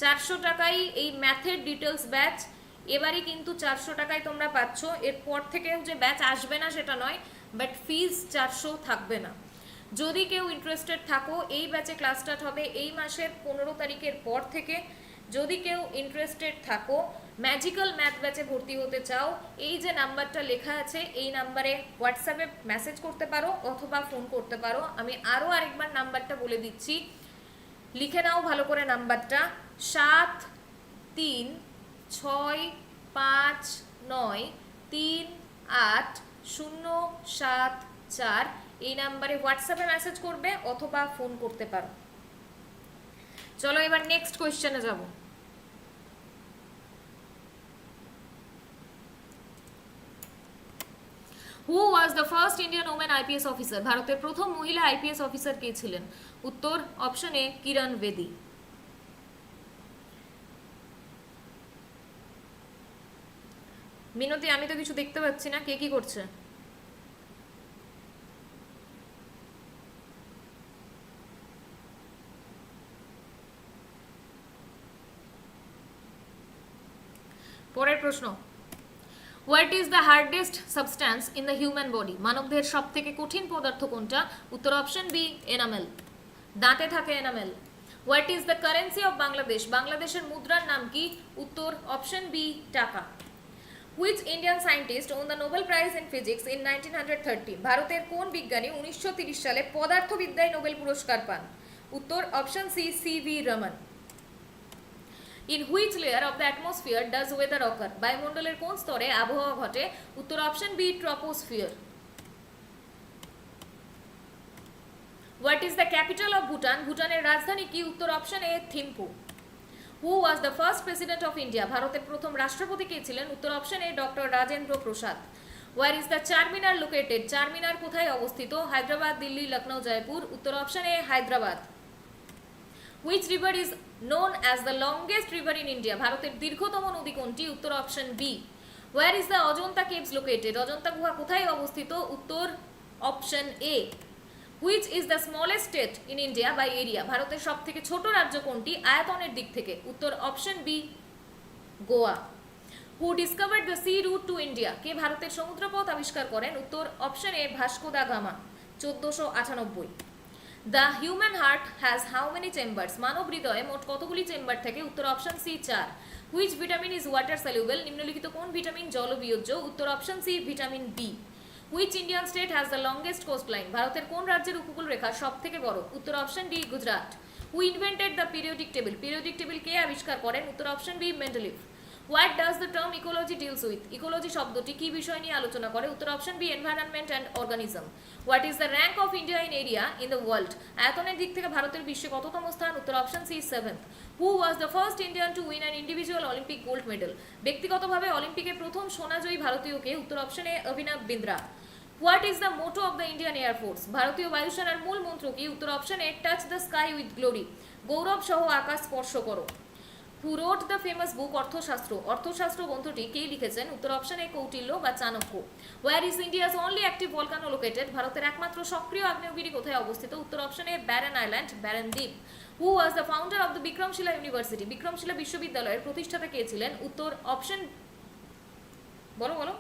400 টাকাই এই ম্যাথের ডিটেলস ব্যাচ। এবারই কিন্তু 400 টাকায় তোমরা পাচ্ছ। এরপর থেকে যে ব্যাচ আসবে না সেটা নয়, বাট ফিজ 400 থাকবে না। যদি কেউ ইন্টারেস্টেড থাকো, এই ব্যাচে ক্লাস স্টার্ট হবে এই মাসের 15 তারিখের পর থেকে। যদি কেউ ইন্টারেস্টেড থাকো, ম্যাজিক্যাল ম্যাথ ব্যাচে ভর্তি হতে চাও, এই যে নাম্বারটা লেখা আছে এই নাম্বারে হোয়াটসঅ্যাপে মেসেজ করতে পারো অথবা ফোন করতে পারো। আমি আরও আরেকবার নাম্বারটা বলে দিচ্ছি, লিখে নাও ভালো করে নাম্বারটা, 7365938074। এই নাম্বারে হোয়াটসঅ্যাপে মেসেজ করবে অথবা ফোন করতে পারো। চলো এবার নেক্সট কোয়েশ্চেনে যাব। Who was the first Indian women IPS officer? ভারতের প্রথম মহিলা আইপিএস অফিসার কে ছিলেন? উত্তর অপশন এ কিরণ বেদি। মিনতি আমি তো কিছু দেখতে পাচ্ছি না, কে কি করছে? পরের প্রশ্ন, what is the hardest substance in the human body? মানবদেহের সব থেকে কঠিন পদার্থ কোনটা? উত্তর অপশন বি এনামেল, দাঁতে থাকে enamel. What is the currency of Bangladesh? বাংলাদেশের মুদ্রার নাম কি? উত্তর অপশন বি টাকা। Which Indian scientist won the Nobel prize in physics in 1930? ভারতের কোন বিজ্ঞানী 1930 সালে পদার্থবিদ্যায় নোবেল পুরস্কার পান? উত্তর option C C V Raman. In which layer of the atmosphere does weather occur? বায়ুমণ্ডলের কোন স্তরে আবহাওয়া ঘটে? উত্তর option B troposphere. What is the capital of Bhutan? ভুটানের রাজধানী কি? উত্তর option A Thimphu. Who was the first president of India? ভারতের প্রথম রাষ্ট্রপতি কে ছিলেন? উত্তর option a doctor Rajendra Prasad. Where is the Charminar located? Charminar কোথায় অবস্থিত? হায়দ্রাবাদ, দিল্লি, লখনৌ, জয়পুর। উত্তর option A Hyderabad. Which river is known as the longest river in India? ভারতের দীর্ঘতম নদী কোনটি? উত্তর option B. Where is the Ajanta caves located? Ajanta গুহা কোথায় অবস্থিত? উত্তর option A. Which is the smallest state in India by area? ভারতের সবথেকে ছোট রাজ্য কোনটি আয়তনের দিক থেকে? উত্তর option B Goa. Who discovered the sea route to India? কে ভারতের সমুদ্রপথ আবিষ্কার করেন? উত্তর option A Vasco da Gama, 1498। The human heart has how many chambers? মানব হৃদয়ে মোট কতগুলি চেম্বার থাকে? উত্তর option C 4। Which vitamin is water soluble? নিম্নলিখিত কোন ভিটামিন জলবিয়োজ্য? উত্তর option C vitamin B. Which Indian state has the longest coastline? ভারতের কোন রাজ্যের উপকূল রেখা সবথেকে বড়? উত্তর option D Gujarat. Who invented the periodic table? periodic table কে আবিষ্কার করেন? উত্তর option B Mendeleev. What does the term ecology deals with? Ecology শব্দটি কি বিষয় নিয়ে আলোচনা করে? উত্তর option B environment and organism. What is the rank of India in area in the world? আয়তনের দিক থেকে ভারতের বিশ্বে কততম স্থান? উত্তর option C 7th। Who was the first Indian to win an individual Olympic gold medal? ব্যক্তিগতভাবে অলিম্পিকে প্রথম সোনাজয়ী ভারতীয় কে? উত্তর অপশন এ অভিনব Bindra. What is the motto of the Indian Air Force? ভারতীয় বায়ুসেনার মূল মন্ত্র কি? উত্তর option A touch the sky with glory, গৌরব সহ আকাশ স্পর্শ করো। Who wrote the famous book অর্থশাস্ত্র? অর্থশাস্ত্র গ্রন্থটি কে লিখেছেন? উত্তর অপশন এ কৌটিল্য বা Chanakya. Where is India's only active volcano located? ভারতের একমাত্র সক্রিয় আগ্নেয়গিরি কোথায় অবস্থিত? উত্তর option A barren island, barren দ্বীপ। Who was the founder of the Vikramshila university? Vikramshila বিশ্ববিদ্যালয়ের প্রতিষ্ঠাতা কে ছিলেন? উত্তর অপশন বলো বলো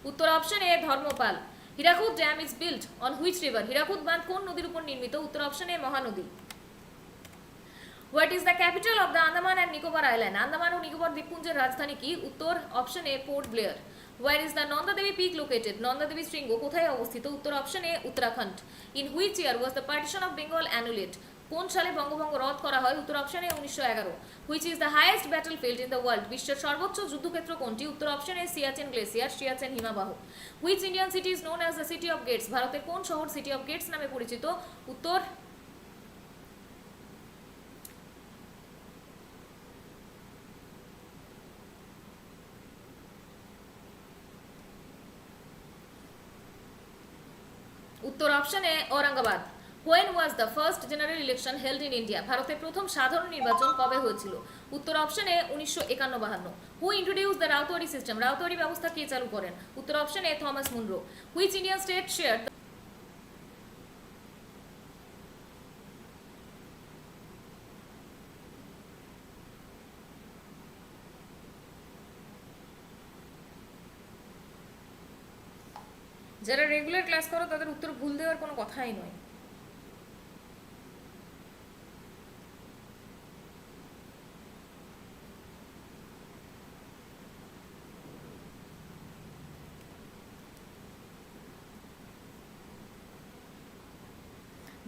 উত্তর option A Dharmapal. Hirakud dam is built on which river? Hirakud বাঁধ কোন নদীর উপর নির্মিত? উত্তর option A Mahanadi. What is the capital of the Andaman and Nicobar island? Andaman ও নিকোবর দ্বীপপুঞ্জের রাজধানী কি? উত্তর option A Port Blair. Where is the Nanda Devi peak located? Nanda Devi শৃঙ্গ কোথায় অবস্থিত? উত্তর option A Uttarakhand. In which year was the partition of Bengal annulled? কোন সালে বঙ্গভঙ্গ রদ করা হয়? উত্তর option A 1911। Which is the highest battlefield in the world? বিশ্বের সর্বোচ্চ যুদ্ধক্ষেত্র কোনটি? উত্তর option A Siachen glacier, Siachen হিমাবাহ। Which Indian city is known as the city of gates? ভারতের কোন শহর সিটি অফ গেটস নামে পরিচিত? উত্তর উত্তর option A Aurangabad. When was the first general election held in India? ভারতের প্রথম সাধারণ নির্বাচন কবে হয়েছিল? উত্তর option A 1951। Who introduce the Ryotwari system? Ryotwari ব্যবস্থা কে চালু করেন? উত্তর option A Thomas Munro. Which Indian state share? যারা রেগুলার ক্লাস করো তাদের উত্তর ভুল দেওয়ার কোনো কথাই নয়।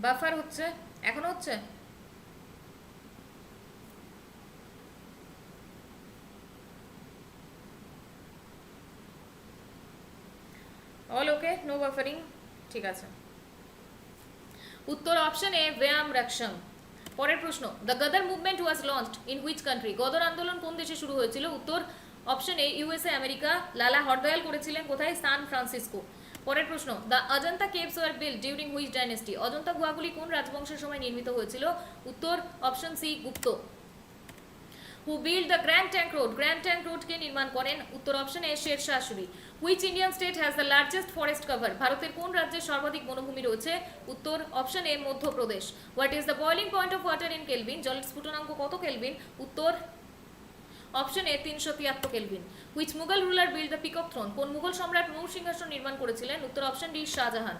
বাফার হচ্ছে, এখনো হচ্ছে। অল ওকে, নো বাফারিং, ঠিক আছে। উত্তর অপশন এ ব্যায়াম রাকসম। পরের প্রশ্ন, the Ghadar movement was launched in which country? Ghadar আন্দোলন কোন দেশে শুরু হয়েছিল? উত্তর অপশন এ ইউএসএ আমেরিকা। লালা হরদয়াল করেছিলেন কোথায়? San Francisco. পরের প্রশ্ন, the Ajanta caves were built during which dynasty? Ajanta গুহাগুলি কোন রাজবংশের সময় নির্মিত হয়েছিল? উত্তর option C Gupta. Who build the grand tank road? Grand tank road কে নির্মাণ করেন? উত্তর option A Sher Shah Suri. Which Indian state has the largest forest cover? ভারতের কোন রাজ্যের সর্বাধিক বনভূমি রয়েছে? উত্তর option A Madhya Pradesh. What is the boiling point of water in kelvin? জলের স্ফুটনাঙ্ক কত কেলভিন? উত্তর option A 373 kelvin. Which Mughal ruler build the peacock throne? কোন মুঘল সম্রাট মূল সিংহাসন নির্মাণ করেছিলেন? উত্তর option D Shah Jahan.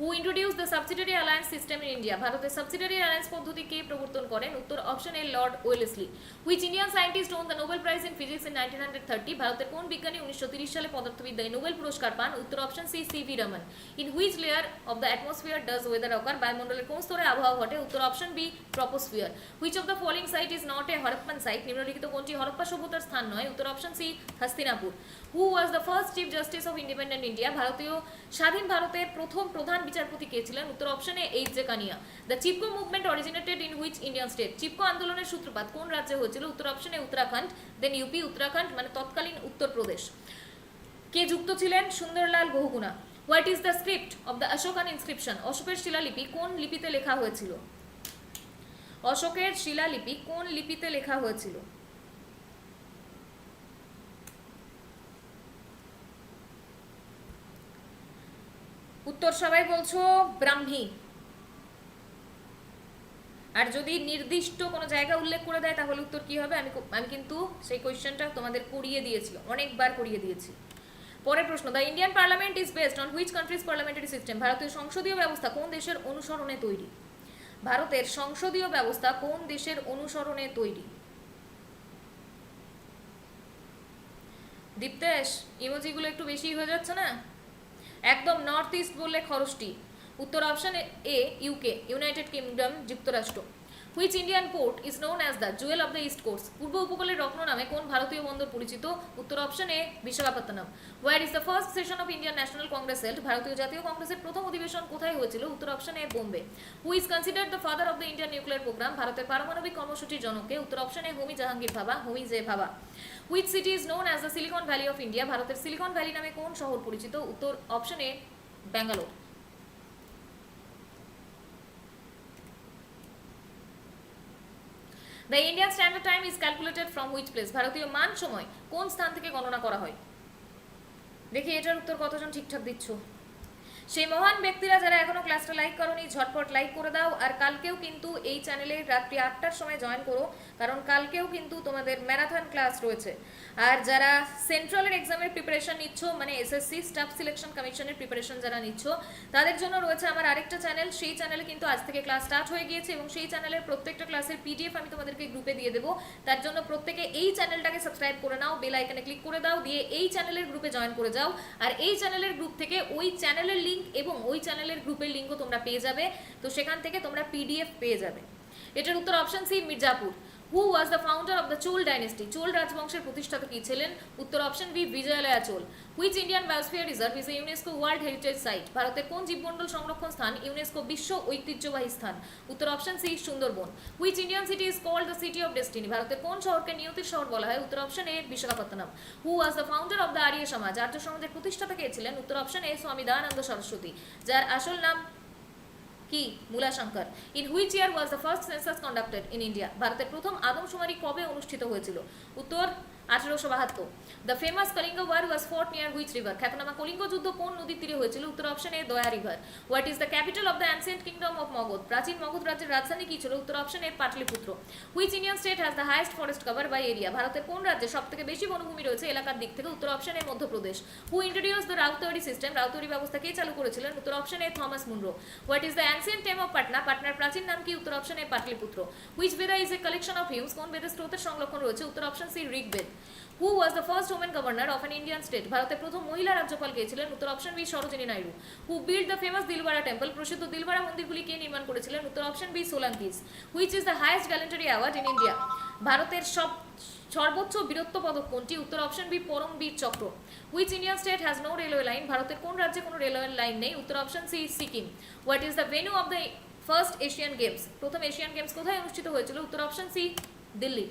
Who introduce the subsidiary alliance system in India? ভারতের সাবসিডিয়ারি অ্যালায়েন্স পদ্ধতি কে প্রবর্তন করেন? উত্তর option A Lord Wellesley. Which Indian scientist won the Nobel prize in physics in 1930? ভারতের কোন বিজ্ঞানী 1930 সালে পদার্থবিদ্যায় নোবেল পুরস্কার পান? উত্তর option C C V Raman. In which layer of the atmosphere does weather occur? বায়ুমণ্ডলের কোন স্তরে আবহাওয়া ঘটে? উত্তর option B troposphere. Which of the following site is not a Harappan site? নিম্নলিখিত কোনটি হরপ্পা সভ্যতার স্থান নয়? উত্তর option C Hastinapur. Who was the first chief justice of independent India? ভারতীয় স্বাধীন ভারতের প্রথম প্রধান বিচারপতি কে ছিলেন? উত্তর option A H J Kania. The Chipko movement originated in which Indian state? Chipko আন্দোলনের সূত্রপাত কোন রাজ্যে হয়েছিল? উত্তর option A Uttarakhand. Then UP, Uttarakhand মানে তৎকালীন উত্তরপ্রদেশ। কে যুক্ত ছিলেন? Sundarlal Bahuguna. What is the script of the Ashokan inscription? অশোকের শিলালিপি কোন লিপিতে লেখা হয়েছিল? অশোকের শিলালিপি কোন লিপিতে লেখা হয়েছিল? উত্তর সবাই বলছো ব্রাহ্মী। আর যদি নির্দিষ্ট কোনো জায়গা উল্লেখ করে দেয় তাহলে উত্তর কি হবে? আমি কিন্তু সেই কোয়েশ্চেনটা তোমাদের করিয়ে দিয়েছি, অনেকবার করিয়ে দিয়েছি। পরের প্রশ্ন, the Indian parliament is based on which countries parliamentary system? ভারতীয় সংসদীয় ব্যবস্থা কোন দেশের অনুসরণে তৈরি? ভারতের সংসদীয় ব্যবস্থা কোন দেশের অনুসরণে তৈরি? দীপ্তেশ, ইমোজিগুলো একটু বেশি হয়ে যাচ্ছে না? একদম নর্থ ইস্ট বললে খরচটি। উত্তর option A UK, united kingdom, যুক্তরাষ্ট্র। Which Indian port is known as the jewel of the east coast? পূর্ব উপকূলের রত্ন নামে কোন ভারতীয় বন্দর পরিচিত? উত্তর option A Visakhapatnam. Where is the first session of Indian national Congress held? ভারতীয় জাতীয় কংগ্রেসের প্রথম অধিবেশন কোথায় হয়েছিল? উত্তর option A Bombay. Who is considered the father of the Indian nuclear programme? ভারতের পারমাণবিক কর্মসূচির জনককে? উত্তর option A Homi Jahangir Bhabha, Homi J Bhabha. Which city is known as the silicon valley of India? ভারতের সিলিকন ভ্যালি নামে কোন শহর পরিচিত? উত্তর option A Bangalore. The Indian Standard Time is calculated from which place? ভারতীয় মান সময় কোন স্থান থেকে গণনা করা হয়? দেখি এটার উত্তর কতজন ঠিকঠাক দিচ্ছ। সেই মহান ব্যক্তিরা যারা এখনো ক্লাসটা লাইক করোনি ঝটপট লাইক করে দাও। আর কালকেও কিন্তু এই চ্যানেলে রাত্রি 8টার সময় জয়েন করো, কারণ কালকেও কিন্তু তোমাদের ম্যারাথন ক্লাস রয়েছে। আর যারা সেন্ট্রালের এক্সামের প্রিপারেশন নিচ্ছ, মানে এসএসসি স্টাফ সিলেকশন কমিশনের প্রিপারেশন যারা নিচ্ছ, তাদের জন্য রয়েছে আমার আরেকটা চ্যানেল। সেই চ্যানেলে কিন্তু আজ থেকে ক্লাস স্টার্ট হয়ে গিয়েছে এবং সেই চ্যানেলের প্রত্যেকটা ক্লাসের পিডিএফ আমি তোমাদেরকে গ্রুপে দিয়ে দেবো। তার জন্য প্রত্যেকে এই চ্যানেলটাকে সাবস্ক্রাইব করে নাও, বেল আইকনে ক্লিক করে দাও, দিয়ে এই চ্যানেলের গ্রুপে জয়েন করে যাও। আর এই চ্যানেলের গ্রুপ থেকে ওই চ্যানেলের লিঙ্ক এবং ওই চ্যানেলের গ্রুপের লিঙ্কও তোমরা পেয়ে যাবে। তো সেখান থেকে তোমরা পিডিএফ পেয়ে যাবে। এটার উত্তর option C, Mirzapur. Who was the founder of the Chola dynasty? Chola রাজবংশের প্রতিষ্ঠাতা কি ছিলেন? উত্তর option B, Vijayalaya Chola. Which Indian biosphere reserve is a UNESCO world heritage site? ভারতের কোন জীবমণ্ডল সংরক্ষণ স্থান ইউনেস্কো বিশ্ব ঐতিহ্যবাহী স্থান? উত্তর option C, Sundarban. Which Indian city is called the city of destiny? ভারতের কোন শহরকে নিয়তির শহর বলা হয়? উত্তর option A, Visakhapatnam. Who was the founder of the Arya Samaj? Arya সমাজের প্রতিষ্ঠাতা কে ছিলেন? উত্তর অপশন এ, স্বামী দয়ানন্দ সরস্বতী, যার আসল নাম কি? Mulshankar. In which year was the first census conducted in India? ভারতের প্রথম আদমশুমারি কবে অনুষ্ঠিত হয়েছিল? উত্তর 1872। The famous Kalinga war was fought near which river? খ্যাতনামা কলিঙ্গ যুদ্ধ কোন নদীর তীরে হয়েছিল? উত্তর option A, Daya river. What is the capital of the ancient kingdom of Magadha? প্রাচীন মগধ রাজ্যের রাজধানী কি ছিল? উত্তর option A, Pataliputra. Which Indian state has the highest forest cover by area? ভারতের কোন রাজ্যে সবথেকে বেশি বনভূমি রয়েছে এলাকার দিক থেকে? উত্তর option A, Madhya Pradesh. Who introduce the Ryotwari system? Ryotwari ব্যবস্থা কে চালু করেছিলেন? উত্তর option A, Thomas Munro. What is the ancient name of Patna? পাটনার প্রাচীন নাম কি? উত্তর option A, Pataliputra. Which Veda is a collection of hymns? কোন বেদের স্রোতের সংরক্ষণ রয়েছে? উত্তর option C, Rigveda. Who was the first women governor of an Indian state? ভারতের প্রথম মহিলা রাজ্যপাল কে ছিলেন? উত্তর option B, Sarojini Naidu. Who build the famous Dilwara temple? প্রসিদ্ধ দিলওয়ারা মন্দিরগুলি কে নির্মাণ করেছিলেন? উত্তর option B, Solankis. Which is the highest gallantry award in India? ভারতের সর্বোচ্চ বীরত্ব পদক কোনটি? উত্তর option B, Paramvir Chakra. Which Indian state has no railway line? ভারতের কোন রাজ্যে কোনো রেলওয়ে লাইন নেই? উত্তর option C, Sikkim. What is the venue of the first Asian games? প্রথম এশিয়ান গেমস কোথায় অনুষ্ঠিত হয়েছিল? উত্তর option C, Delhi.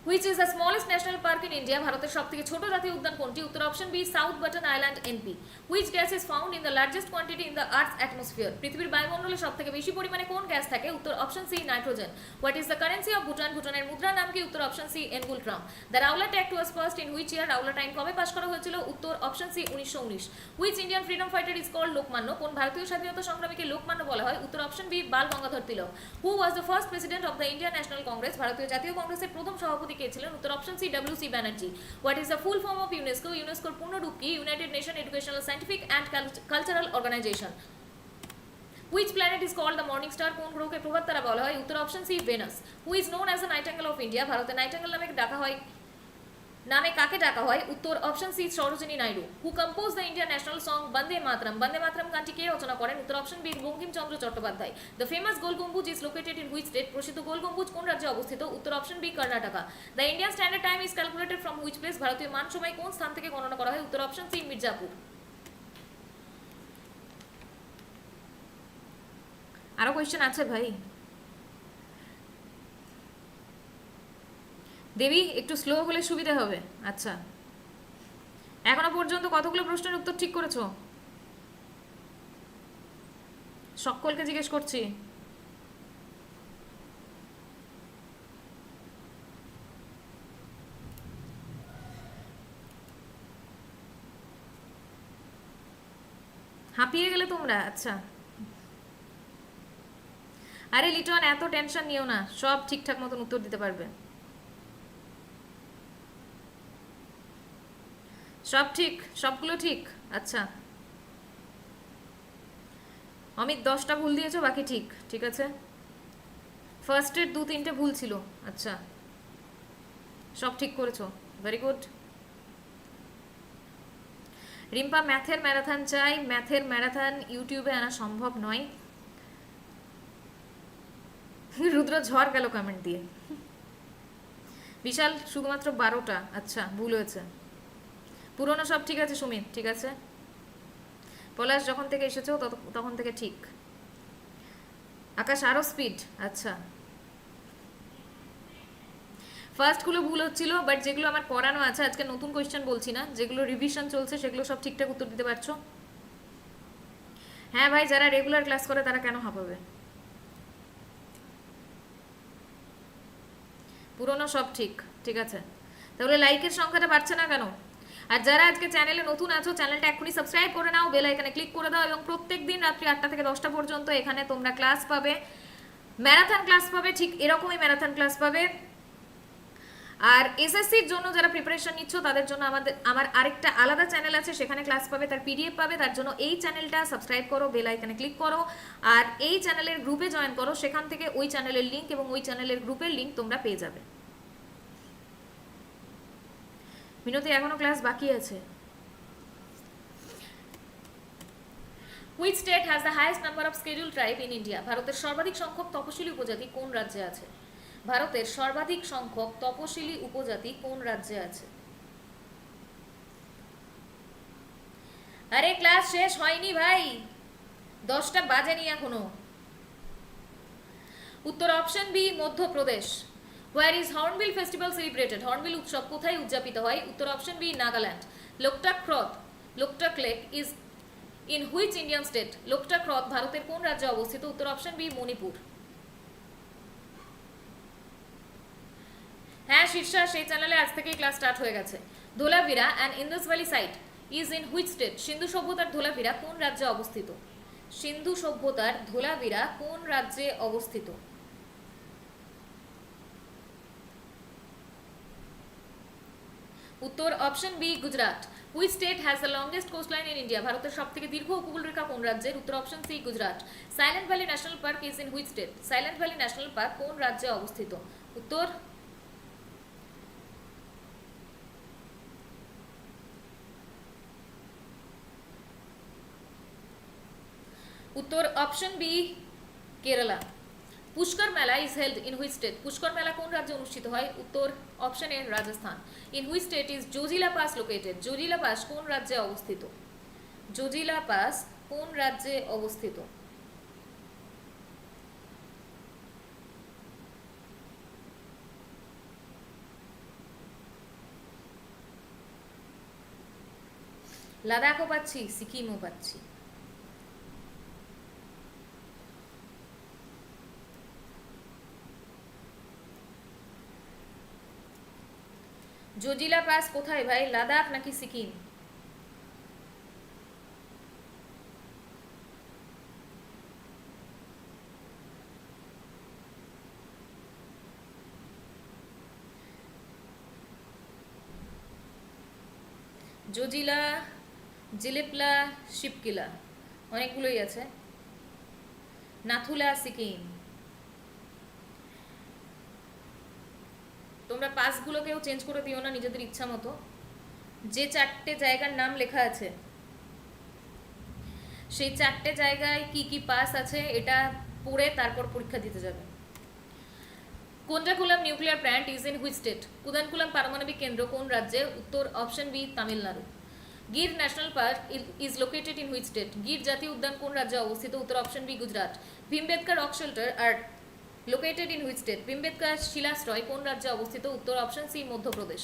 Which is the smallest national park in India? ভারতের সবথেকে ছোট জাতীয় উদ্যান কোনটি? উত্তর option B, South Button Island, N P. Which gas is found in the largest quantity in the earth's atmosphere? পৃথিবীর বায়ুমণ্ডলে সবথেকে বেশি পরিমাণে কোন গ্যাস থাকে? উত্তর option C, nitrogen. What is the currency of Bhutan? ভুটানের মুদ্রার নাম কি? উত্তর option C, ngultrum. The Rowlatt act was first in which year? Rowlatt আইন কবে পাশ করা হয়েছিল? উত্তর option C, 1919। Which Indian freedom fighter is called Lokmanya? কোন ভারতীয় স্বাধীনতা সংগ্রামীকে লোকমান্য বলা হয়? উত্তর option B, Bal Gangadhar Tilak. Who was the first president of the Indian national congress? ভারতীয় জাতীয় কংগ্রেসের প্রথম সভাপতি কে ছিলেন? উত্তর option C, W C. Banerjee. What is the full form of UNESCO? ইউনেস্কোর পূর্ণরূপ কি? United Nation Educational Scientific and Cultural Organization. Which planet is called the morning star? কোন গ্রহকে প্রভাত তারা বলা হয়? উত্তর option C, Venus. Who is known as the nightingale of India? ভারতে নাইট অ্যাঙ্গেল নামে ডাকা হয়, নামে কাকে ডাকা হয়? উত্তর option C, Sarojini Naidu. Who compose the Indian national song Vande Mataram? Vande Mataram গানটি কে রচনা করেন? উত্তর option B, Bankimchandra Chattopadhyay. The famous Gol Gumbaz is located in which state? প্রসিদ্ধ গোল গম্বুজ কোন রাজ্যে অবস্থিত? উত্তর option B, Karnataka. The Indian standard time is calculated from which place? ভারতীয় মান সময় কোন স্থান থেকে গণনা করা হয়? উত্তর অপশন সি, মির্জাপুর। আরো কোয়েশ্চেন আছে ভাই? দেবী একটু স্লো হলে সুবিধা হবে। আচ্ছা, এখনো পর্যন্ত কতগুলো প্রশ্নের উত্তর ঠিক করেছো? সকলকে জিজ্ঞেস করছি। হাঁপিয়ে গেলে তোমরা? আচ্ছা, আরে লিটন এত টেনশন নিও না, সব ঠিকঠাক মতন উত্তর দিতে পারবে। সব ঠিক, সবগুলো ঠিক। আচ্ছা, অমিত 10টা ভুল দিয়েছো, বাকি ঠিক। ঠিক আছে, ফার্স্টের 2-3টে ভুল ছিল। আচ্ছা, সব ঠিক করেছো, ভেরি গুড। রিম্পা, ম্যাথের ম্যারাথন চাই। ম্যাথের ম্যারাথন ইউটিউবে আনা সম্ভব নয়। রুদ্র ঝড় গেল কমেন্ট দিয়ে। বিশাল শুধুমাত্র 12টা। আচ্ছা, ভুল হয়েছে। পুরনো সব ঠিক আছে সুমিত, ঠিক আছে। পলাশ যখন থেকে এসেছো তখন থেকে ঠিক। আকাশ আরো স্পিড। আচ্ছা, ফার্স্টগুলো ভুল হচ্ছিল, বাট যেগুলো আমার পড়ানো আছে, আজকে নতুন কোয়েশ্চেন বলছি না, যেগুলো রিভিশন চলছে সেগুলো সব ঠিকঠাক উত্তর দিতে পারছো। হ্যাঁ ভাই, যারা রেগুলার ক্লাস করে তারা কেন হাঁপাবে? পুরনো সব ঠিক। ঠিক আছে, তাহলে লাইকের সংখ্যাটা বাড়ছে না কেন? আর যারা আজকে চ্যানেলে নতুন আছো, চ্যানেলটা এখনই সাবস্ক্রাইব করে নাও, বেল আইকনে ক্লিক করে দাও, এবং প্রত্যেকদিন রাত্রি 8টা থেকে 10টা পর্যন্ত এখানে তোমরা ক্লাস পাবে, ম্যারাথন ক্লাস পাবে, ঠিক এরকমই ম্যারাথন ক্লাস পাবে। আর এসএসসির জন্য যারা প্রিপারেশন নিচ্ছ তাদের জন্য আমার আরেকটা আলাদা চ্যানেল আছে, সেখানে ক্লাস পাবে, তার পিডিএফ পাবে। তার জন্য এই চ্যানেলটা সাবস্ক্রাইব করো, বেল আইকনে ক্লিক করো, আর এই চ্যানেলের গ্রুপে জয়েন করো, সেখান থেকে ওই চ্যানেলের লিঙ্ক এবং ওই চ্যানেলের গ্রুপের লিঙ্ক তোমরা পেয়ে যাবে। মিনতি, এখনো ক্লাস বাকি আছে। Which state has the highest number of scheduled tribe in India? ভারতের সর্বাধিক সংখ্যক তপশিলি উপজাতি কোন রাজ্যে আছে? ভারতের সর্বাধিক সংখ্যক তপশিলি উপজাতি কোন রাজ্যে আছে? আরে ক্লাস শেষ হয়নি ভাই, 10টা বাজেনি এখনো। উত্তর option B Madhya Pradesh. Where is Hornbill Festival celebrated? Hornbill উৎসব কোথায় উদযাপিত হয়? উত্তর option B Nagaland. Loktak lake is in which Indian state? Loktak হ্রদ ভারতের কোন রাজ্যে অবস্থিত? উত্তর অপশন বি মণিপুর। হ্যাঁ শীর্ষা, সেই চ্যানেলে আজ থেকেই ক্লাস স্টার্ট হয়ে গেছে। Dholavira and Indus valley site is in which state? Sindhu সভ্যতার ধোলাভিরা কোন রাজ্যে অবস্থিত? সিন্ধু সভ্যতার ধোলাভিরা কোন রাজ্যে অবস্থিত? উত্তর option B Gujarat. Which state has the longest coastline in India? ভারতের সবথেকে দীর্ঘ উপকূল রেখা কোন রাজ্যের? উত্তর option C Gujarat. Silent valley national park is in which state? Silent valley national park কোন রাজ্যে অবস্থিত? উত্তর উত্তর অপশন বি কেরালা। পুষ্কর মেলা is held in which state? Pushkar মেলা কোন রাজ্যে অনুষ্ঠিত হয়? উত্তর option A Rajasthan. In which state is Zojila pass located? Zojila pass কোন রাজ্যে অবস্থিত? জোজিলা পাস কোন রাজ্যে অবস্থিত? লাদাখও পাচ্ছি, সিকিমও পাচ্ছি। জোজিলা পাস কোথায় ভাই, লাদাখ নাকি সিকিম? জোজিলা, জিলিপলা, শিবকিলা, অনেকগুলোই আছে। নাথুলা সিকিম। তোমরা পাসগুলোকেও চেঞ্জ করে দিও না নিজেদের ইচ্ছা মতো। যে 4টে জায়গার নাম লেখা আছে সেই 4টে জায়গায় কি কি পাস আছে এটা পড়ে তারপর পরীক্ষা দিতে যাবে। Kudankulam nuclear plant is in which state? Kudankulam পারমাণবিক কেন্দ্র কোন রাজ্যে? উত্তর option B Tamil Nadu. Gir national park is located in which state? Gir জাতীয় উদ্যান কোন রাজ্যে অবস্থিত? উত্তর option B Gujarat. Bhimbetka rock shelter are located in which state? Bhimbetka শিলাশ্রয় কোন রাজ্যে অবস্থিত? উত্তর option C Madhya Pradesh.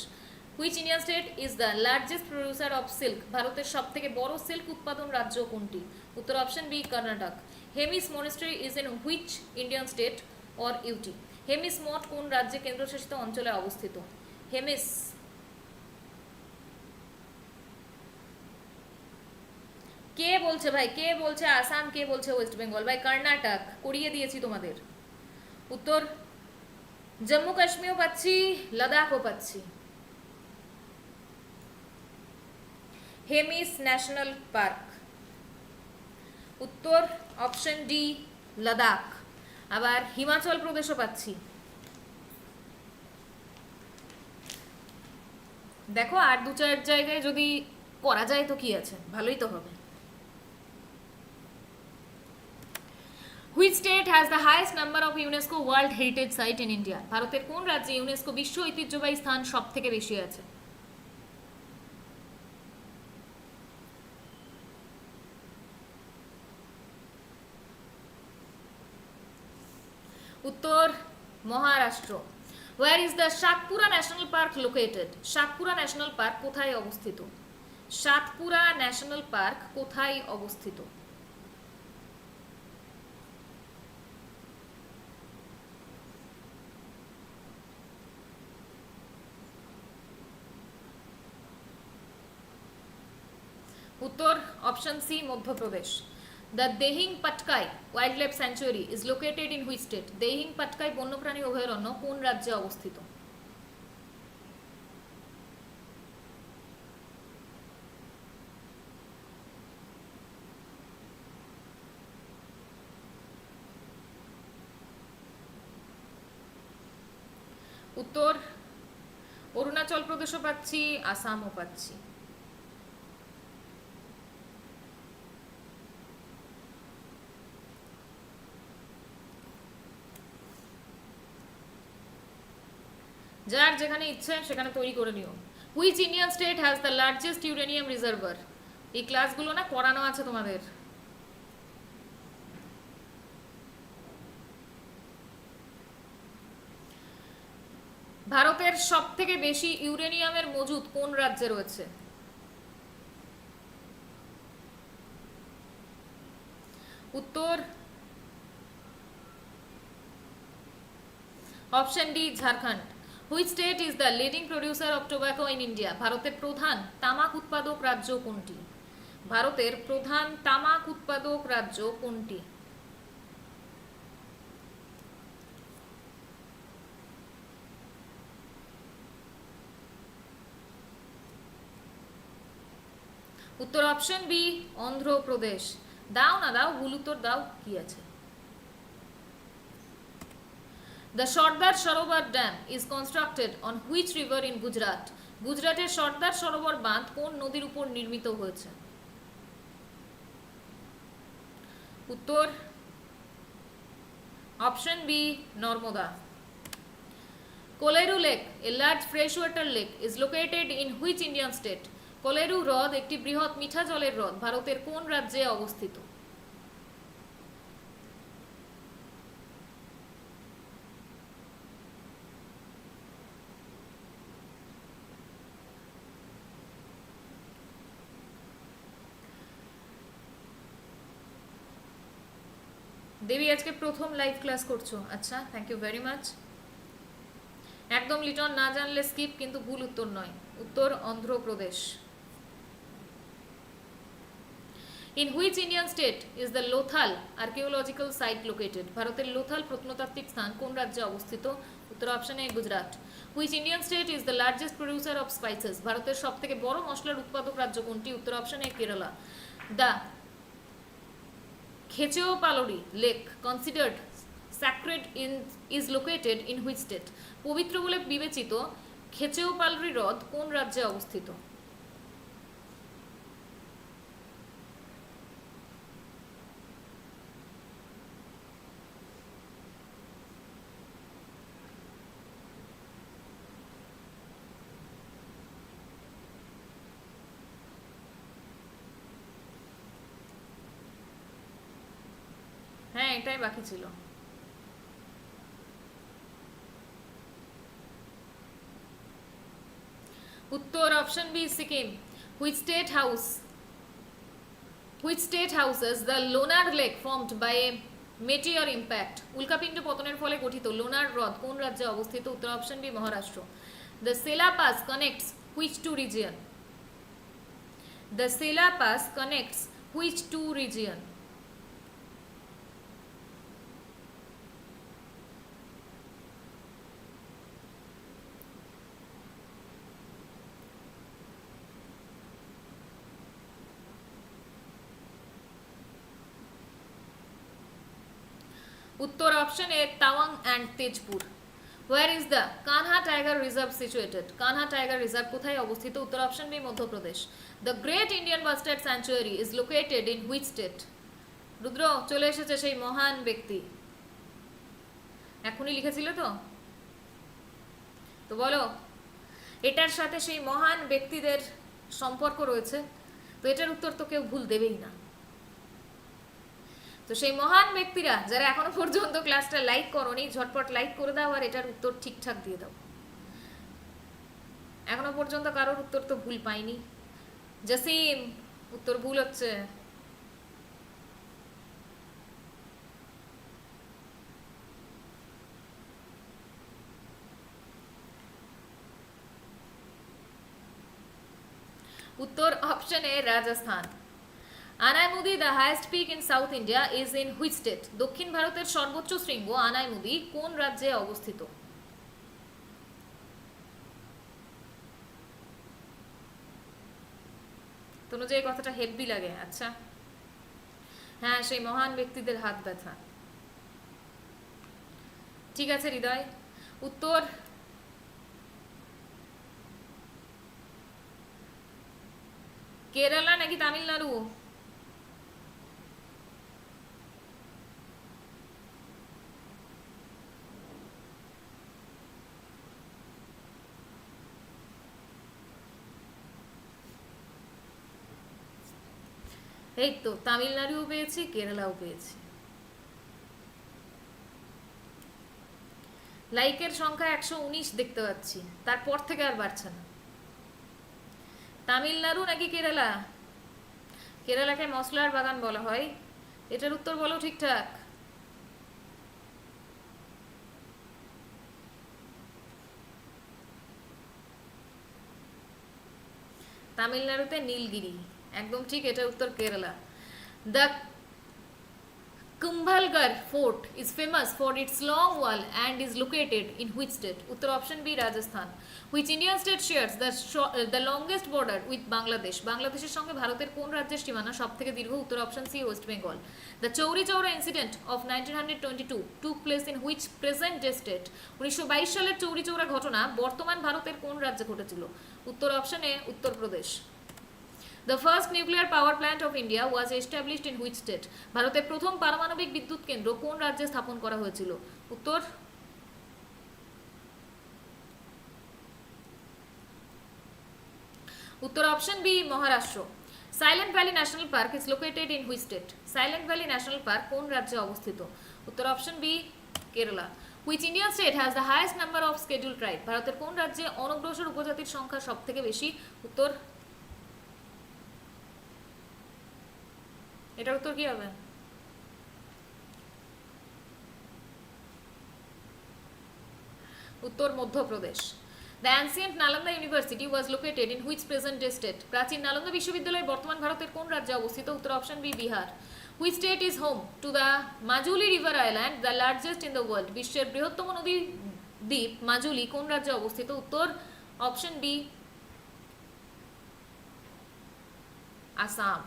Which Indian state is the largest producer of silk? ভারতের সবথেকে বড় সিল্ক উৎপাদন রাজ্য কোনটি? উত্তর option B Karnataka. Hemis monastery is in which Indian state or UT? Hemis মঠ কোন রাজ্যে কেন্দ্রশাসিত অঞ্চলে অবস্থিত? হেমিস কে বলছে ভাই, কে বলছে আসাম, কে বলছে ওয়েস্ট বেঙ্গল? ভাই কর্ণাটক, করিয়ে দিয়েছি তোমাদের। উত্তর জম্মু কাশ্মীরও পাচ্ছি, লাদাখও পাচ্ছি। Hemis national park. উত্তর অপশন ডি লাদাখ। আবার হিমাচল প্রদেশও পাচ্ছি। দেখো আর 2-4 জায়গায় যদি করা যায় তো কি আছে, ভালোই তো হবে। Which state has the highest number of UNESCO world heritage site in India? ভারতের কোন রাজ্যে ইউনেস্কো বিশ্ব ঐতিহ্যবাহী স্থান সব থেকে বেশি আছে? উত্তর Maharashtra. Where is the Satpura national park located? Satpura national park কোথায় অবস্থিত? সাতপুরা ন্যাশনাল পার্ক কোথায় অবস্থিত? উত্তর option C Madhya Pradesh. The Dehing Patkai wildlife sanctuary is located in which state? Dehing Patkai বন্যপ্রাণী অভয়ারণ্য কোন রাজ্যে অবস্থিত? উত্তর অরুণাচল প্রদেশও পাচ্ছি, আসামও পাচ্ছি। যার যেখানে ইচ্ছে সেখানে তৈরি করে নিও। Which Indian state has the largest uranium reservoir? এই ক্লাসগুলো না করানো আছে তোমাদের। ভারতের সব থেকে বেশি ইউরেনিয়ামের মজুদ কোন রাজ্যে রয়েছে? উত্তর option D Jharkhand. Which state is the leading producer of tobacco in India? ভারতের প্রধান তামাক উৎপাদক রাজ্য কোনটি? ভারতের প্রধান তামাক উৎপাদক রাজ্য কোনটি? উত্তর অপশন বি অন্ধ্রপ্রদেশ। দাও না দাও, ভুল উত্তর দাও, কি আছে? The Sardar Sarovar Dam is constructed on which river in Gujarat? গুজরাটের সর্দার সরোবর বাঁধ কোন নদীর উপর নির্মিত হয়েছে? উত্তর option B Narmada. Kolleru lake, a large freshwater lake, is located in which Indian state? Kolleru হ্রদ একটি বৃহৎ মিঠা জলের হ্রদ ভারতের কোন রাজ্যে অবস্থিত? দেবী আজকে প্রথম লাইভ ক্লাস করছো, আচ্ছা, থ্যাংক ইউ ভেরি মাচ। একদম লিটন না জানলে স্কিপ, কিন্তু ভুল উত্তর নয়, উত্তর Andhra Pradesh. In which Indian state is the Lothal archaeological site located? ভারতের লোথাল প্রত্নতাত্ত্বিক স্থান কোন রাজ্যে অবস্থিত? উত্তর option A Gujarat. Which Indian state is the largest producer of spices? ভারতের সবথেকে বড় মশলার উৎপাদক রাজ্য কোনটি? উত্তর option A Kerala. The Khecheopaluri lake considered sacred is located in which state? পবিত্র বলে বিবেচিত খেচেওপালরি হ্রদ কোন রাজ্যে অবস্থিত? হ্যাঁ, এটাই বাকি ছিল। উত্তর option B Sikkim. Which state houses the Lonar Lake formed by a meteor impact? উল্কাপিণ্ড পতনের ফলে গঠিত লোনার হ্রদ কোন রাজ্যে অবস্থিত? উত্তর option B Maharashtra. The Sela Pass connects which two region? The Sela Pass connects which two region? উত্তর option A Tawang and Tezpur. Where is the Kanha Tiger Reserve situated? Kanha tiger reserve কোথায় অবস্থিত? উত্তর option B Madhya Pradesh. The Great Indian Bustard Sanctuary is located in which state? রুদ্র চলে এসেছে সেই মহান ব্যক্তি, এখনই লিখেছিল তো, তো বলো এটার সাথে সেই মহান ব্যক্তিদের সম্পর্ক রয়েছে, তো এটার উত্তর তো কেউ ভুল দেবেই না। তো সেই মহান ব্যক্তিরা যারা এখনো পর্যন্ত ক্লাসটা লাইক করোনি, ঝটপট লাইক করে দাও আর এটার উত্তর ঠিকঠাক দিয়ে দাও। এখনো পর্যন্ত কারোর উত্তর তো ভুল পাইনি। জসিম উত্তর ভুল হচ্ছে। উত্তর option A Rajasthan. Anamudi the highest peak in south India is in which state? দক্ষিণ ভারতের সর্বোচ্চ শৃঙ্গ আনাইমুদি কোন রাজ্যে অবস্থিত? তোনো যে এই কথাটা হেভি লাগে। আচ্ছা, হ্যাঁ, সেই মহান ব্যক্তিদের হাত ব্যথা। ঠিক আছে হৃদয়, উত্তর কেরালা নাকি তামিলনাড়ু? এই তো তামিলনাড়ুও পেয়েছি, কেরালাও পেয়েছি। লাইকের সংখ্যা 119 দেখতে পাচ্ছি, তারপর থেকে আর বাড়ছে না। তামিলনাড়ু নাকি কেরালা? কেরালাকে মশলার বাগান বলা হয়। এটার উত্তর বলো ঠিকঠাক। তামিলনাড়ুতে নীলগিরি, একদম ঠিক, এটা উত্তর Kerala. The Kumbhalgarh Fort is famous for its long wall and is located in which state? Uttar option B Rajasthan. Which Indian state shares the longest border with Bangladesh? বাংলাদেশের সঙ্গে ভারতের কোন রাজ্যের সীমানা সবথেকে দীর্ঘ? উত্তর option C West Bengal. The Chowri Chowra incident of 1922 took place in which present day state? 1922 সালের চৌরি চৌরা ঘটনা বর্তমান ভারতের কোন রাজ্যে ঘটেছিল? উত্তর option A Uttar Pradesh. The first nuclear power plant of India was established in which state? ভারতের প্রথম পারমাণবিক বিদ্যুৎ কেন্দ্র কোন রাজ্যে স্থাপন করা হয়েছিল? উত্তর উত্তর option B Maharashtra. Silent valley national park is located in which state? Silent valley national park কোন রাজ্যে অবস্থিত? উত্তর option B Kerala. Which Indian state has the highest number of scheduled tribe? ভারতের কোন রাজ্যে অনগ্রসর উপজাতির সংখ্যা সবথেকে বেশি? উত্তর এটার উত্তর কি হবে? উত্তর Madhya Pradesh. The ancient Nalanda University was located in which present day state? প্রাচীন নালন্দা বিশ্ববিদ্যালয় বর্তমান ভারতের কোন রাজ্যে অবস্থিত? উত্তর option B Bihar. Which state is home to the Majuli River Island, the largest in the world? বিশ্বের বৃহত্তম নদী দ্বীপ মাজুলি কোন রাজ্যে অবস্থিত? উত্তর option B Assam.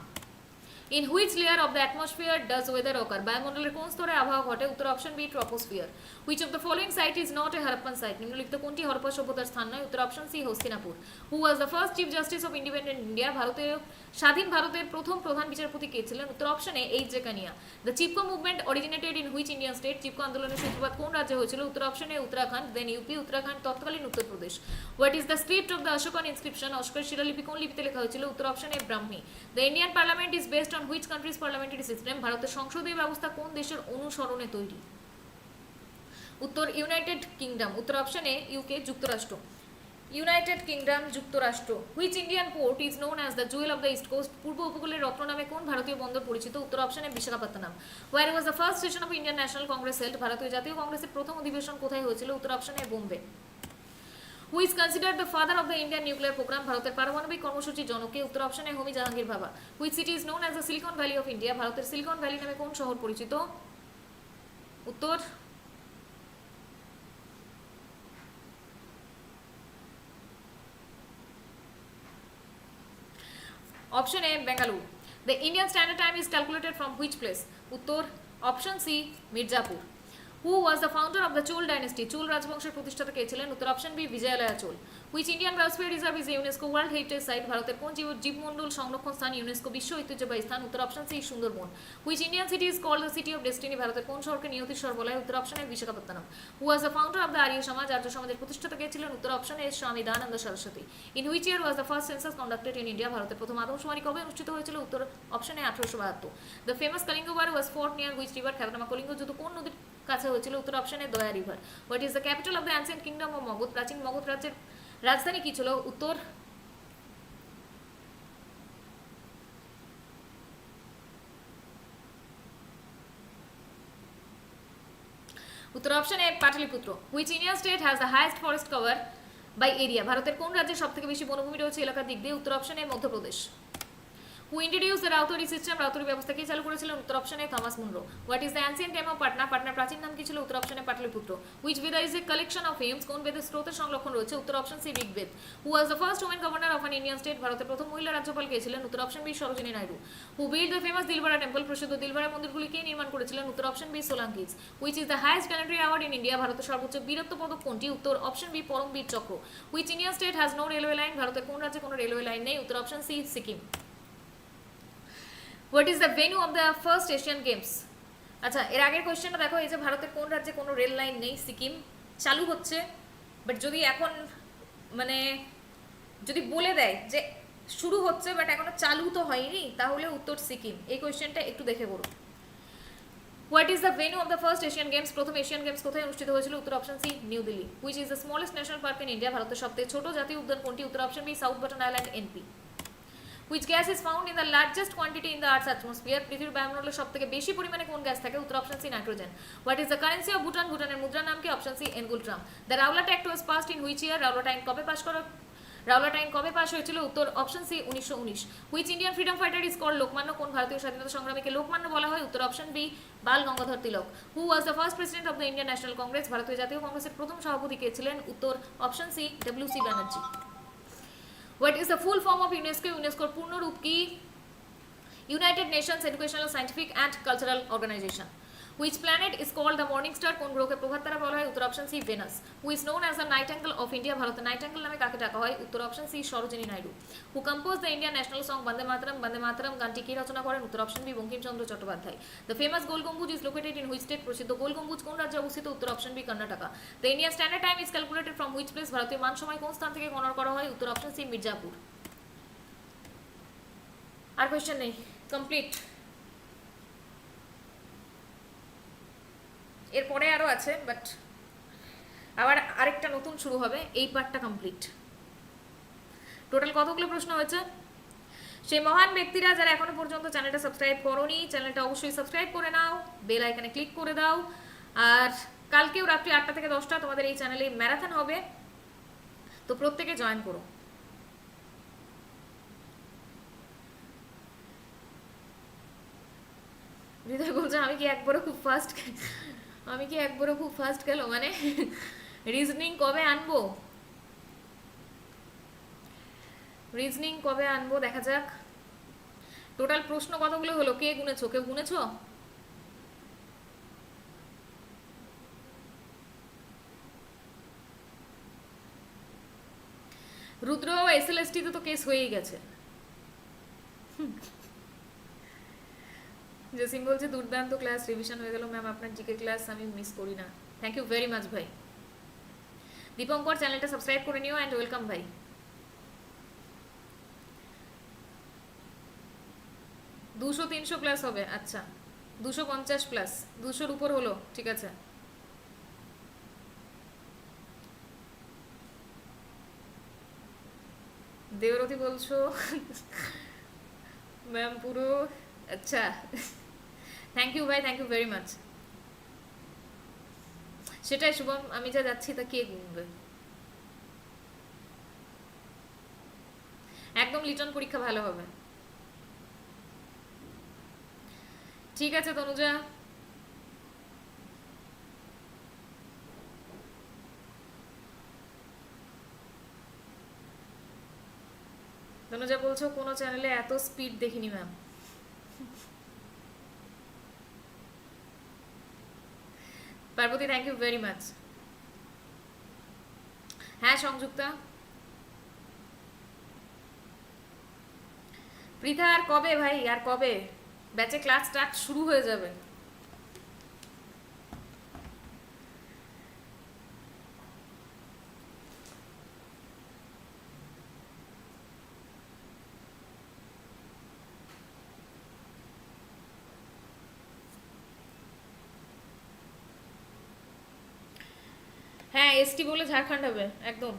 In which layer of the atmosphere does weather occur? বায়ুমণ্ডলের কোন স্তরে আবহাওয়া ঘটে? উত্তর option B troposphere. Which of the following site is not a Harappan site? নিম্নলিখিত কোনটি হরপ্পা সভ্যতার স্থান নয়? উত্তর option C Hastinapur. Who was the first chief justice of independent India? ভারতের স্বাধীন ভারতের প্রথম প্রধান বিচারপতি কে ছিলেন? উত্তর option A H J Kania. The Chipko movement originated in which Indian state? Chipko আন্দোলনের সূত্রপাত কোন রাজ্যে হয়েছিল? উত্তর option A Uttarakhand, then UP, Uttarakhand তৎকালীন Uttar Pradesh. What is the script of the Ashokan inscription? অশোকের শিলালিপি কোন লিপিতে লেখা হয়েছিল? উত্তর option A Brahmi. The Indian parliament is based on which country's parliamentary system? ভারতের সংসদীয় ব্যবস্থা কোন দেশের অনুসরণে তৈরি? উত্তর ইউনাইটেড কিংডম। উত্তর অপশন এ ইউকে যুক্তরাষ্ট্র। ইউনাইটেড কিংডম যুক্তরাষ্ট্র। Which Indian port is known as the jewel of the east coast? পূর্ব উপকূলের রত্ন নামে কোন ভারতীয় বন্দর পরিচিত? উত্তর option A Visakhapatnam. Where was the first session of Indian national Congress held? ভারতীয় জাতীয় কংগ্রেসের প্রথম অধিবেশন কোথায় হয়েছিল? উত্তর option A Bombay. Who is considered the father of the Indian nuclear programme? ভারতের পারমাণবিক কর্মসূচির জনকে? উত্তর option A Homi Jahangir Bhabha. Which city is known as the silicon valley of India? ভারতের সিলিকন ভ্যালি নামে কোন শহর পরিচিত? উত্তর option A Bengaluru. The Indian standard time is calculated from which place? উত্তর option C Mirzapur. Who was the founder of the Chola dynasty? Chola রাজবংশের প্রতিষ্ঠাতা কে ছিলেন? উত্তর option B Vijayalaya Chola. Which Indian biosphere reserve is UNESCO world heritage site? ভারতের কোন জীবমণ্ডল সংরক্ষণ স্থান ইউনেস্কো বিশ্ব ঐতিহ্যবাহী স্থান? উত্তর option C Sundarban. Which Indian city is called the city of destiny? ভারতের কোন শহরকে নিয়তির শহর বলা হয়? উত্তর option A Visakhapatnam. Who was the founder of the Arya Samaj? Arya সমাজের প্রতিষ্ঠাতা কে ছিলেন? উত্তর option A Swami Dayananda Saraswati. In which year was the first census conducted in India? ভারতের প্রথম আদমশুমারি কবে অনুষ্ঠিত হয়েছিল? উত্তর option A 1872। The famous Kalinga war was fought near which river? খ্যাতনামা কলিঙ্গ যুদ্ধ কোন নদীর কাছে হয়েছিল? উত্তর option A Daya river. What is the capital of the ancient kingdom of Magadha? প্রাচীন মগধ রাজ্যের রাজধানী কি ছিল? উত্তর উত্তর option A Pataliputra. Which Indian state has the highest forest cover by area, ভারতের কোন রাজ্যে সবথেকে বেশি বনভূমি রয়েছে এলাকার দিক দিয়ে? উত্তর option A Madhya Pradesh. Who introduce the ryotwari system, ryotwari ব্যবস্থা কে চালু করেছিলেন? উত্তর option A Thomas Munro. What is the ancient name of Patna, পাটনার প্রাচীন নাম কি ছিল? উত্তর option A Pataliputra. Which Veda is a collection of hymns, কোন বেদের স্রোতের সংরক্ষণ রয়েছে? উত্তর option C Rigveda. Who was the first women governor of an Indian state, ভারতের প্রথম মহিলা রাজ্যপাল কে ছিলেন? উত্তর option B Sarojini Naidu. Who build the famous Dilwara temple, প্রসিদ্ধ দিলবারা মন্দিরগুলি কে নির্মাণ করেছিলেন? উত্তর option B Solankis. Which is the highest gallantry award in India, ভারতের সর্বোচ্চ বীরত্ব পদক কোনটি? উত্তর option B Paramvir Chakra. Which Indian state has no railway line, ভারতের কোন রাজ্যে কোনো রেলওয়ে লাইন নেই? উত্তর option C Sikkim. What is the venue of the first Asian games? আচ্ছা, এর আগের কোয়েশ্চেনটা দেখো, এই যে ভারতের কোন রাজ্যে কোনো রেল লাইন নেই, সিকিম। চালু হচ্ছে, বাট যদি এখন মানে যদি বলে দেয় যে শুরু হচ্ছে বাট এখনো চালু তো হয়নি, তাহলে উত্তর সিকিম। এই কোয়েশ্চেনটা একটু দেখে করো। What is the venue of the first Asian games, প্রথম এশিয়ান গেমস কোথায় অনুষ্ঠিত হয়েছিল? উত্তর option C New Delhi. Which is the smallest national park in India, ভারতের সবথেকে ছোট জাতীয় উদ্যান কোনটি? উত্তর option B South Button Island NP. Which gas is found in the largest quantity in the Earth's atmosphere? পৃথিবীর বায়ুমণ্ডলে সবথেকে বেশি পরিমাণে কোন গ্যাস থাকে? উত্তর option C nitrogen. What is the currency of Bhutan? ভুটানের মুদ্রার নাম কি? Option C ngultrum. The Rowlatt Act was passed in which year? Rowlatt আইন কবে পাস হয়েছিল? উত্তর option C 1919। Which Indian freedom fighter is called Lokmanya, কোন ভারতীয় স্বাধীনতা সংগ্রামীকে লোকমান্য বলা হয়? উত্তর option B Bal Gangadhar Tilak. Who was the first president of the Indian National Congress? ভারতীয় জাতীয় কংগ্রেসের প্রথম সভাপতি কে ছিলেন? উত্তর option C W C. Banerjee. What is the full form of UNESCO? ইউনেস্কোর পূর্ণ রূপ কি? United Nations Educational, Scientific and Cultural Organization. Which planet is called the morning star? কোন গ্রহকে প্রভাত তারা বলা হয়? উত্তর option C Venus. Who is known as the nightingale of India? ভারতের নাইটেঙ্গেল নামে কাকে ডাকা হয়? উত্তর option C Sarojini Naidu. Who composed the Indian national song Vande Mataram? Vande Mataram গানটি কে রচনা করেন? উত্তর option B Bankimchandra Chattopadhyay. The famous Gol Gumbaz is located in which state? প্রসিদ্ধ গোল গম্বুজ কোন রাজ্যে অবস্থিত? উত্তর option B Karnataka. The Indian standard time is calculated from which place? ভারতীয় মান সময় কোন স্থান থেকে গণনা করা হয়? উত্তর অপশন সি মির্জাপুর। আর কোয়েশ্চেন নেই, কমপ্লিট। এরপরে আরও আছে, বাট আবার আরেকটা নতুন শুরু হবে। এই পার্টটা কমপ্লিট। টোটাল কতগুলো প্রশ্ন হয়েছে? সেই মহান ব্যক্তিরা যারা এখনো পর্যন্ত চ্যানেলটা সাবস্ক্রাইব করোনি, চ্যানেলটা অবশ্যই সাবস্ক্রাইব করে নাও, বেল আইকনে ক্লিক করে দাও। আর কালকেও রাত্রি 8টা থেকে 10টা তোমাদের এই চ্যানেলে ম্যারাথন হবে, তো প্রত্যেকে জয়েন করো। হৃদয় বলছে আমি কি একবারও খুব ফাস্ট গেল, মানে রিজনিং কবে আনবো? দেখা যাক। টোটাল প্রশ্ন কতগুলো হলো? কে গুনেছো? কেউ গুনেছো? রুদ্র এসএলএসটি তো কেস হয়েই গেছে। জসিম বলছে দুর্দান্ত ক্লাস, রিভিশন হয়ে গেল ম্যাম, আপনার জিকে ক্লাস আমি মিস করি না। থ্যাংক ইউ ভেরি মাচ ভাই। দীপঙ্কর চ্যানেলটা সাবস্ক্রাইব করে নিও অ্যান্ড ওয়েলকাম ভাই। 200-300 প্লাস হবে, আচ্ছা 250 প্লাস, 200-র উপর হলো, ঠিক আছে। দেবরতী বলছো ম্যাম পুরো, আচ্ছা থ্যাংক ইউ ভাই, থ্যাংক ইউ ভেরি মাচ। সেটাই শুভম, আমি যা যাচ্ছি তা কে গুনবে? একদম লিটন পরীক্ষা ভালো হবে। ঠিক আছে তনুজা, তনুজা বলছো কোনো চ্যানেলে এত স্পিড দেখিনি ma'am. Parvati thank you very much. হ্যাঁ সংযুক্তা। পৃথা আর কবে ভাই, আর কবে? ব্যাচে ক্লাস স্টার্ট শুরু হয়ে যাবে। হ্যাঁ এসটি বলে ঝাড়খণ্ড হবে, একদম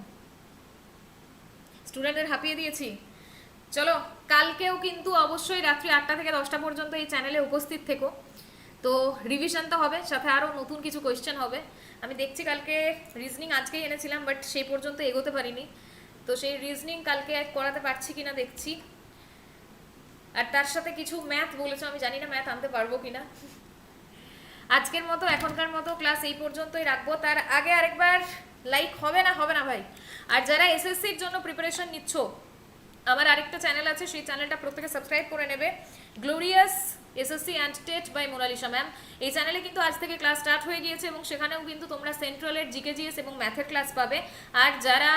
স্টুডেন্টদের হাঁপিয়ে দিয়েছি। চলো কালকেও কিন্তু অবশ্যই রাত্রি 8টা থেকে 10টা পর্যন্ত এই চ্যানেলে উপস্থিত থেকো। তো রিভিশন তো হবে, সাথে আরও নতুন কিছু কোয়েশ্চেন হবে। আমি দেখছি কালকে রিজনিং আজকেই এনেছিলাম, বাট সেই পর্যন্ত এগোতে পারিনি, তো সেই রিজনিং কালকে করাতে পারছি কিনা দেখছি। আর তার সাথে কিছু ম্যাথ বলেছো, আমি জানি না ম্যাথ আনতে পারবো কিনা। আজকের মতো এখনকার মতো ক্লাস এই পর্যন্তই রাখবো। তার আগে আরেকবার লাইক হবে না ভাই? আর যারা এসএসসির জন্য প্রিপারেশন নিচ্ছ, আমার আরেকটা চ্যানেল আছে, সেই চ্যানেলটা প্রত্যেকে সাবস্ক্রাইব করে নেবে, glorious SSC and TET by Monalisa ma'am. এই চ্যানেলে কিন্তু আজ থেকে ক্লাস স্টার্ট হয়ে গিয়েছে এবং সেখানেও কিন্তু তোমরা সেন্ট্রালের জিকে জিএস এবং ম্যাথের ক্লাস পাবে। আর যারা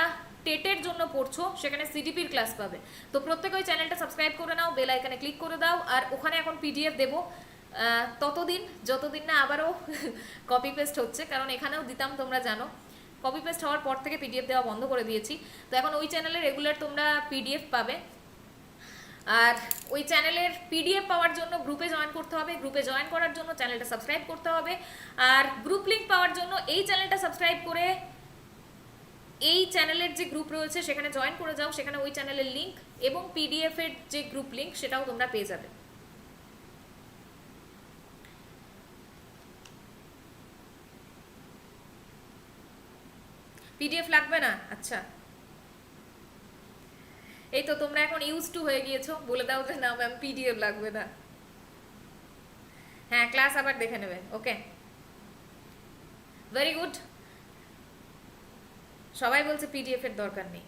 টেটের জন্য পড়ছো সেখানে সিডিপির ক্লাস পাবে। তো প্রত্যেকে ওই চ্যানেলটা সাবস্ক্রাইব করে নাও, বেল আইকনে ক্লিক করে দাও। আর ওখানে এখন পিডিএফ দেবো ততদিন যতদিন না আবারও কপি পেস্ট হচ্ছে, কারণ এখানেও দিতাম তোমরা জানো, কপি পেস্ট হওয়ার পর থেকে পিডিএফ দেওয়া বন্ধ করে দিয়েছি। তো এখন ওই চ্যানেলে রেগুলার তোমরা পিডিএফ পাবে। আর ওই চ্যানেলের পিডিএফ পাওয়ার জন্য গ্রুপে জয়েন করতে হবে, গ্রুপে জয়েন করার জন্য চ্যানেলটা সাবস্ক্রাইব করতে হবে। আর গ্রুপ লিঙ্ক পাওয়ার জন্য এই চ্যানেলটা সাবস্ক্রাইব করে এই চ্যানেলের যে গ্রুপ রয়েছে সেখানে জয়েন করে যাও, সেখানে ওই চ্যানেলের লিঙ্ক এবং পিডিএফ এর যে গ্রুপ লিঙ্ক সেটাও তোমরা পেয়ে যাবে। পিডিএফ লাগবে না? আচ্ছা, এই তো তোমরা এখন ইউজ টু হয়ে গিয়েছো, বলে দাও যে না ম্যাম পিডিএফ লাগবে না। হ্যাঁ, ক্লাস আবার দেখে নেবে। Okay, very good. সবাই বলছে পিডিএফ এর দরকার নেই।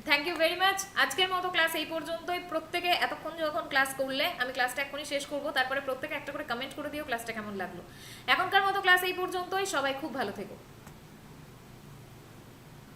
Thank you very much. আজকের মতো ক্লাস এই পর্যন্তই। প্রত্যেকে এতক্ষণ যখন ক্লাস করলে, আমি ক্লাসটা এখনই শেষ করবো, তারপরে প্রত্যেকে একটা করে কমেন্ট করে দিও ক্লাসটা কেমন লাগলো। এখনকার মতো ক্লাস এই পর্যন্তই, সবাই খুব ভালো থেকো।